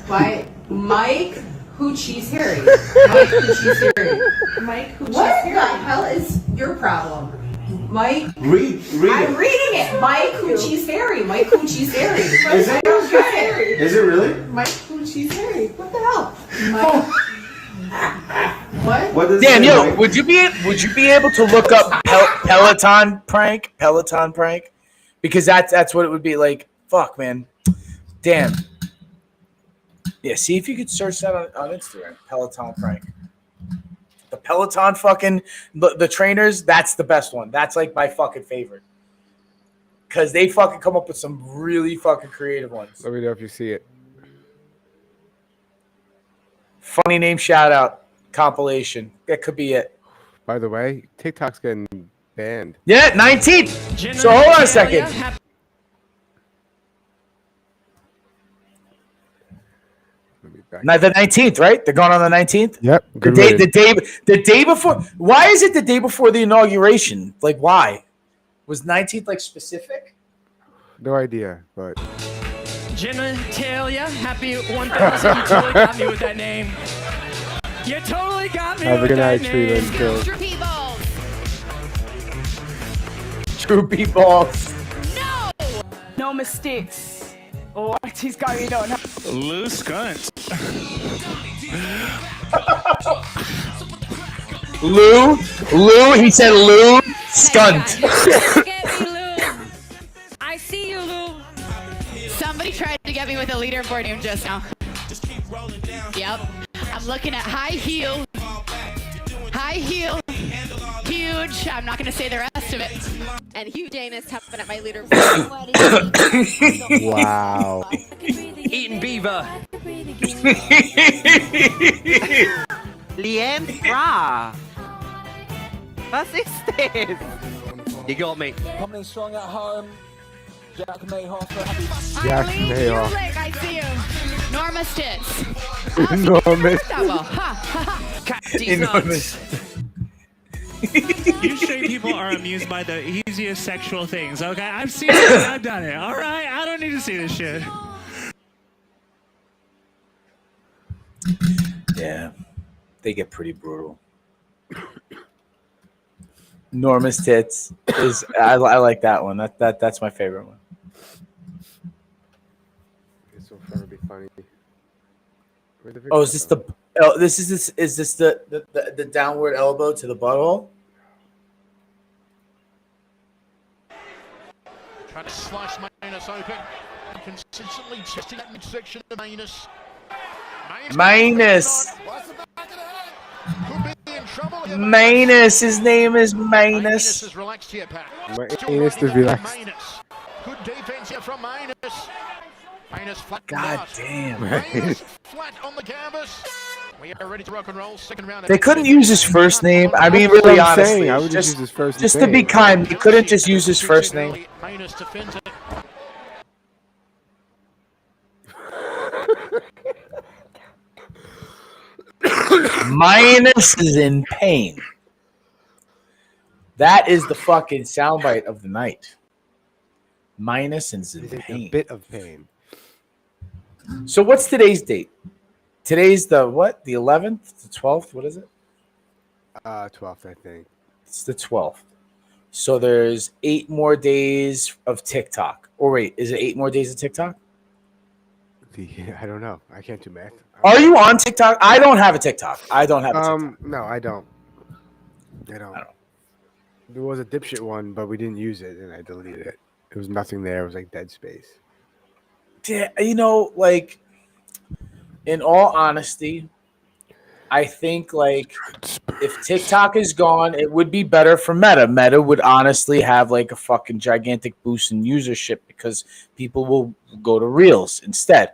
Why? Mike Who Cheese Harry. Mike Who Cheese Harry. Mike Who Cheese Harry. What the hell is your problem? Mike. Read I'm it. reading it. Mike Who Cheese Harry. Mike Who Cheese Harry. Is it? I don't get it. Is it really? Mike Who Cheese Harry. What the hell? Mike. What? What does Dan, it yo, say? would you be able to look up Peloton prank? Peloton prank? Because that's what it would be like. Fuck, man. Damn. Yeah, see if you could search that on Instagram. Peloton prank. The Peloton fucking the trainers, that's the best one. That's like my fucking favorite. Cause they fucking come up with some really fucking creative ones. Let me know if you see it. Funny name shout out compilation. That could be it. By the way, TikTok's getting banned. Yeah, 19th. So hold on a second. Not the 19th, right? They're going on the 19th. Yep. The day before. Why is it the day before the inauguration? Like, why? Was 19th like specific? No idea, but Genitalia, happy 1000. You totally got me with that name. You totally got me have a with good that night, name. Treeland. Droopy balls. No mistakes. What is going on? Loose cunt. Lou, he said Lou, skunt. I see you, Lou. Somebody tried to get me with a leaderboard name just now. Yep. I'm looking at high heel. High heel. Huge. I'm not going to say the rest of it. And Hugh Danis tapping at my leaderboard. Wow. Eating beaver. Liam Fra. Was ist das? You got me. Coming strong at home. Jack Mayhoff. Jack Mayhoff. I see you. Norma Stitz. Norma. Enormous. You straight people are amused by the easiest sexual things, okay? I've seen it, I've done it, alright? I don't need to see this shit. Yeah, they get pretty brutal. Norma's tits is I like that one. That's my favorite one. This will forever be funny. Oh, is this the? Oh, is this the downward elbow to the butthole? Trying to slice Manus open. Consistently testing that midsection of Manus. Minus. Minus. His name is Minus. Minus the relaxed. Good defense here from Minus. Minus flat. God damn. Minus flat on the canvas. We are ready to rock and roll. Second round. They couldn't use his first name. I mean, really, honestly, I would just use his first just name. to be kind, they couldn't just use his first name. Minus defends it. Minus is in pain. That is the fucking soundbite of the night. Minus is in pain. A bit of pain. So what's today's date? Today's the what? The 11th? The 12th? What is it? 12th, I think. It's the 12th. So there's 8 more days of TikTok. Or wait, is it 8 more days of TikTok? I don't know. I can't do math. Are you on TikTok? I don't have a TikTok. I don't have a TikTok. No, I don't. I don't. There was a dipshit one, but we didn't use it, and I deleted it. There was nothing there. It was like dead space. Yeah, you know, like, in all honesty, I think, like, if TikTok is gone, it would be better for Meta. Meta would honestly have, like, a fucking gigantic boost in usership because people will go to Reels instead.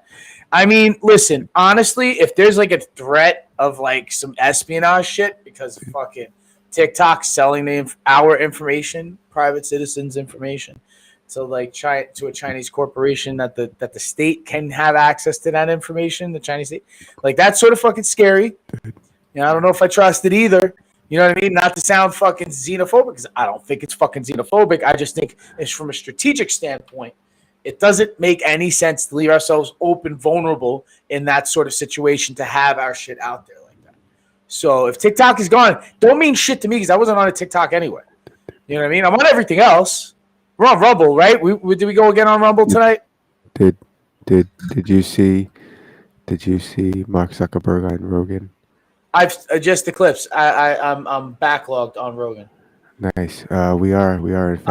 I mean, listen, honestly, if there's, like, a threat of, like, some espionage shit because fucking TikTok selling our information, private citizens' information, to like to a Chinese corporation that the state can have access to that information, the Chinese state, like that's sort of fucking scary. You know, I don't know if I trust it either. You know what I mean? Not to sound fucking xenophobic, because I don't think it's fucking xenophobic. I just think it's from a strategic standpoint. It doesn't make any sense to leave ourselves open, vulnerable in that sort of situation to have our shit out there like that. So if TikTok is gone, don't mean shit to me because I wasn't on a TikTok anyway. You know what I mean? I'm on everything else. We're on Rumble, right? Did we go again on Rumble tonight? Did you see Mark Zuckerberg on Rogan? I've just the clips. I'm backlogged on Rogan. Nice. We are in fact.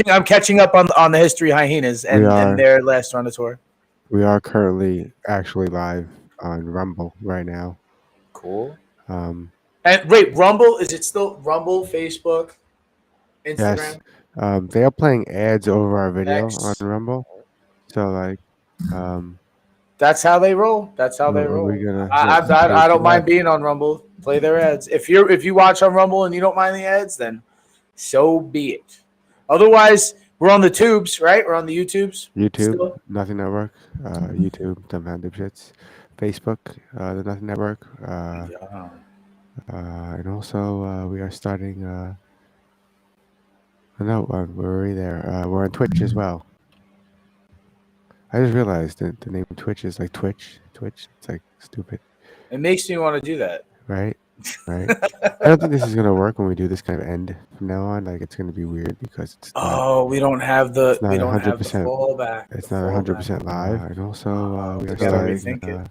I'm catching up on the history of hyenas and their last run of tour. We are currently actually live on Rumble right now. Cool. And wait, Rumble, is it still Rumble, Facebook, Instagram? Yes. They are playing ads over our video on Rumble. So like that's how they roll. That's how they roll. I don't mind being on Rumble. Play their ads. If you watch on Rumble and you don't mind the ads, then so be it. Otherwise, we're on the tubes, right? We're on the YouTubes. YouTube, still. Nothing Network, YouTube, Dumbfounded dipshits, Facebook, the Nothing Network, and also we are starting. No, we're already there. We're on Twitch as well. I just realized that the name Twitch is like Twitch. It's like stupid. It makes me want to do that. Right. I don't think this is gonna work when we do this kind of end from now on. Like it's gonna be weird because it's. We don't have the. We don't have the fallback. It's not 100% live, and also we are starting.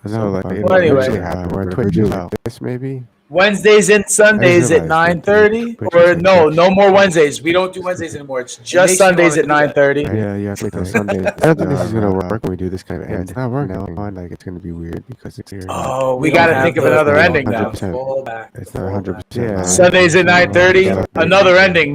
No, like anyway, we're on Twitch as well. This maybe. Wednesdays and Sundays at 9:30, or no more Wednesdays. We don't do Wednesdays anymore. It's just Sundays at 9:30. Yeah, wait till Sundays. I don't think this is gonna work when we do this kind of end. It's not working now. Like it's gonna be weird because it's. We gotta think of another ending now. It's not 100%. Sundays at 9:30, another ending.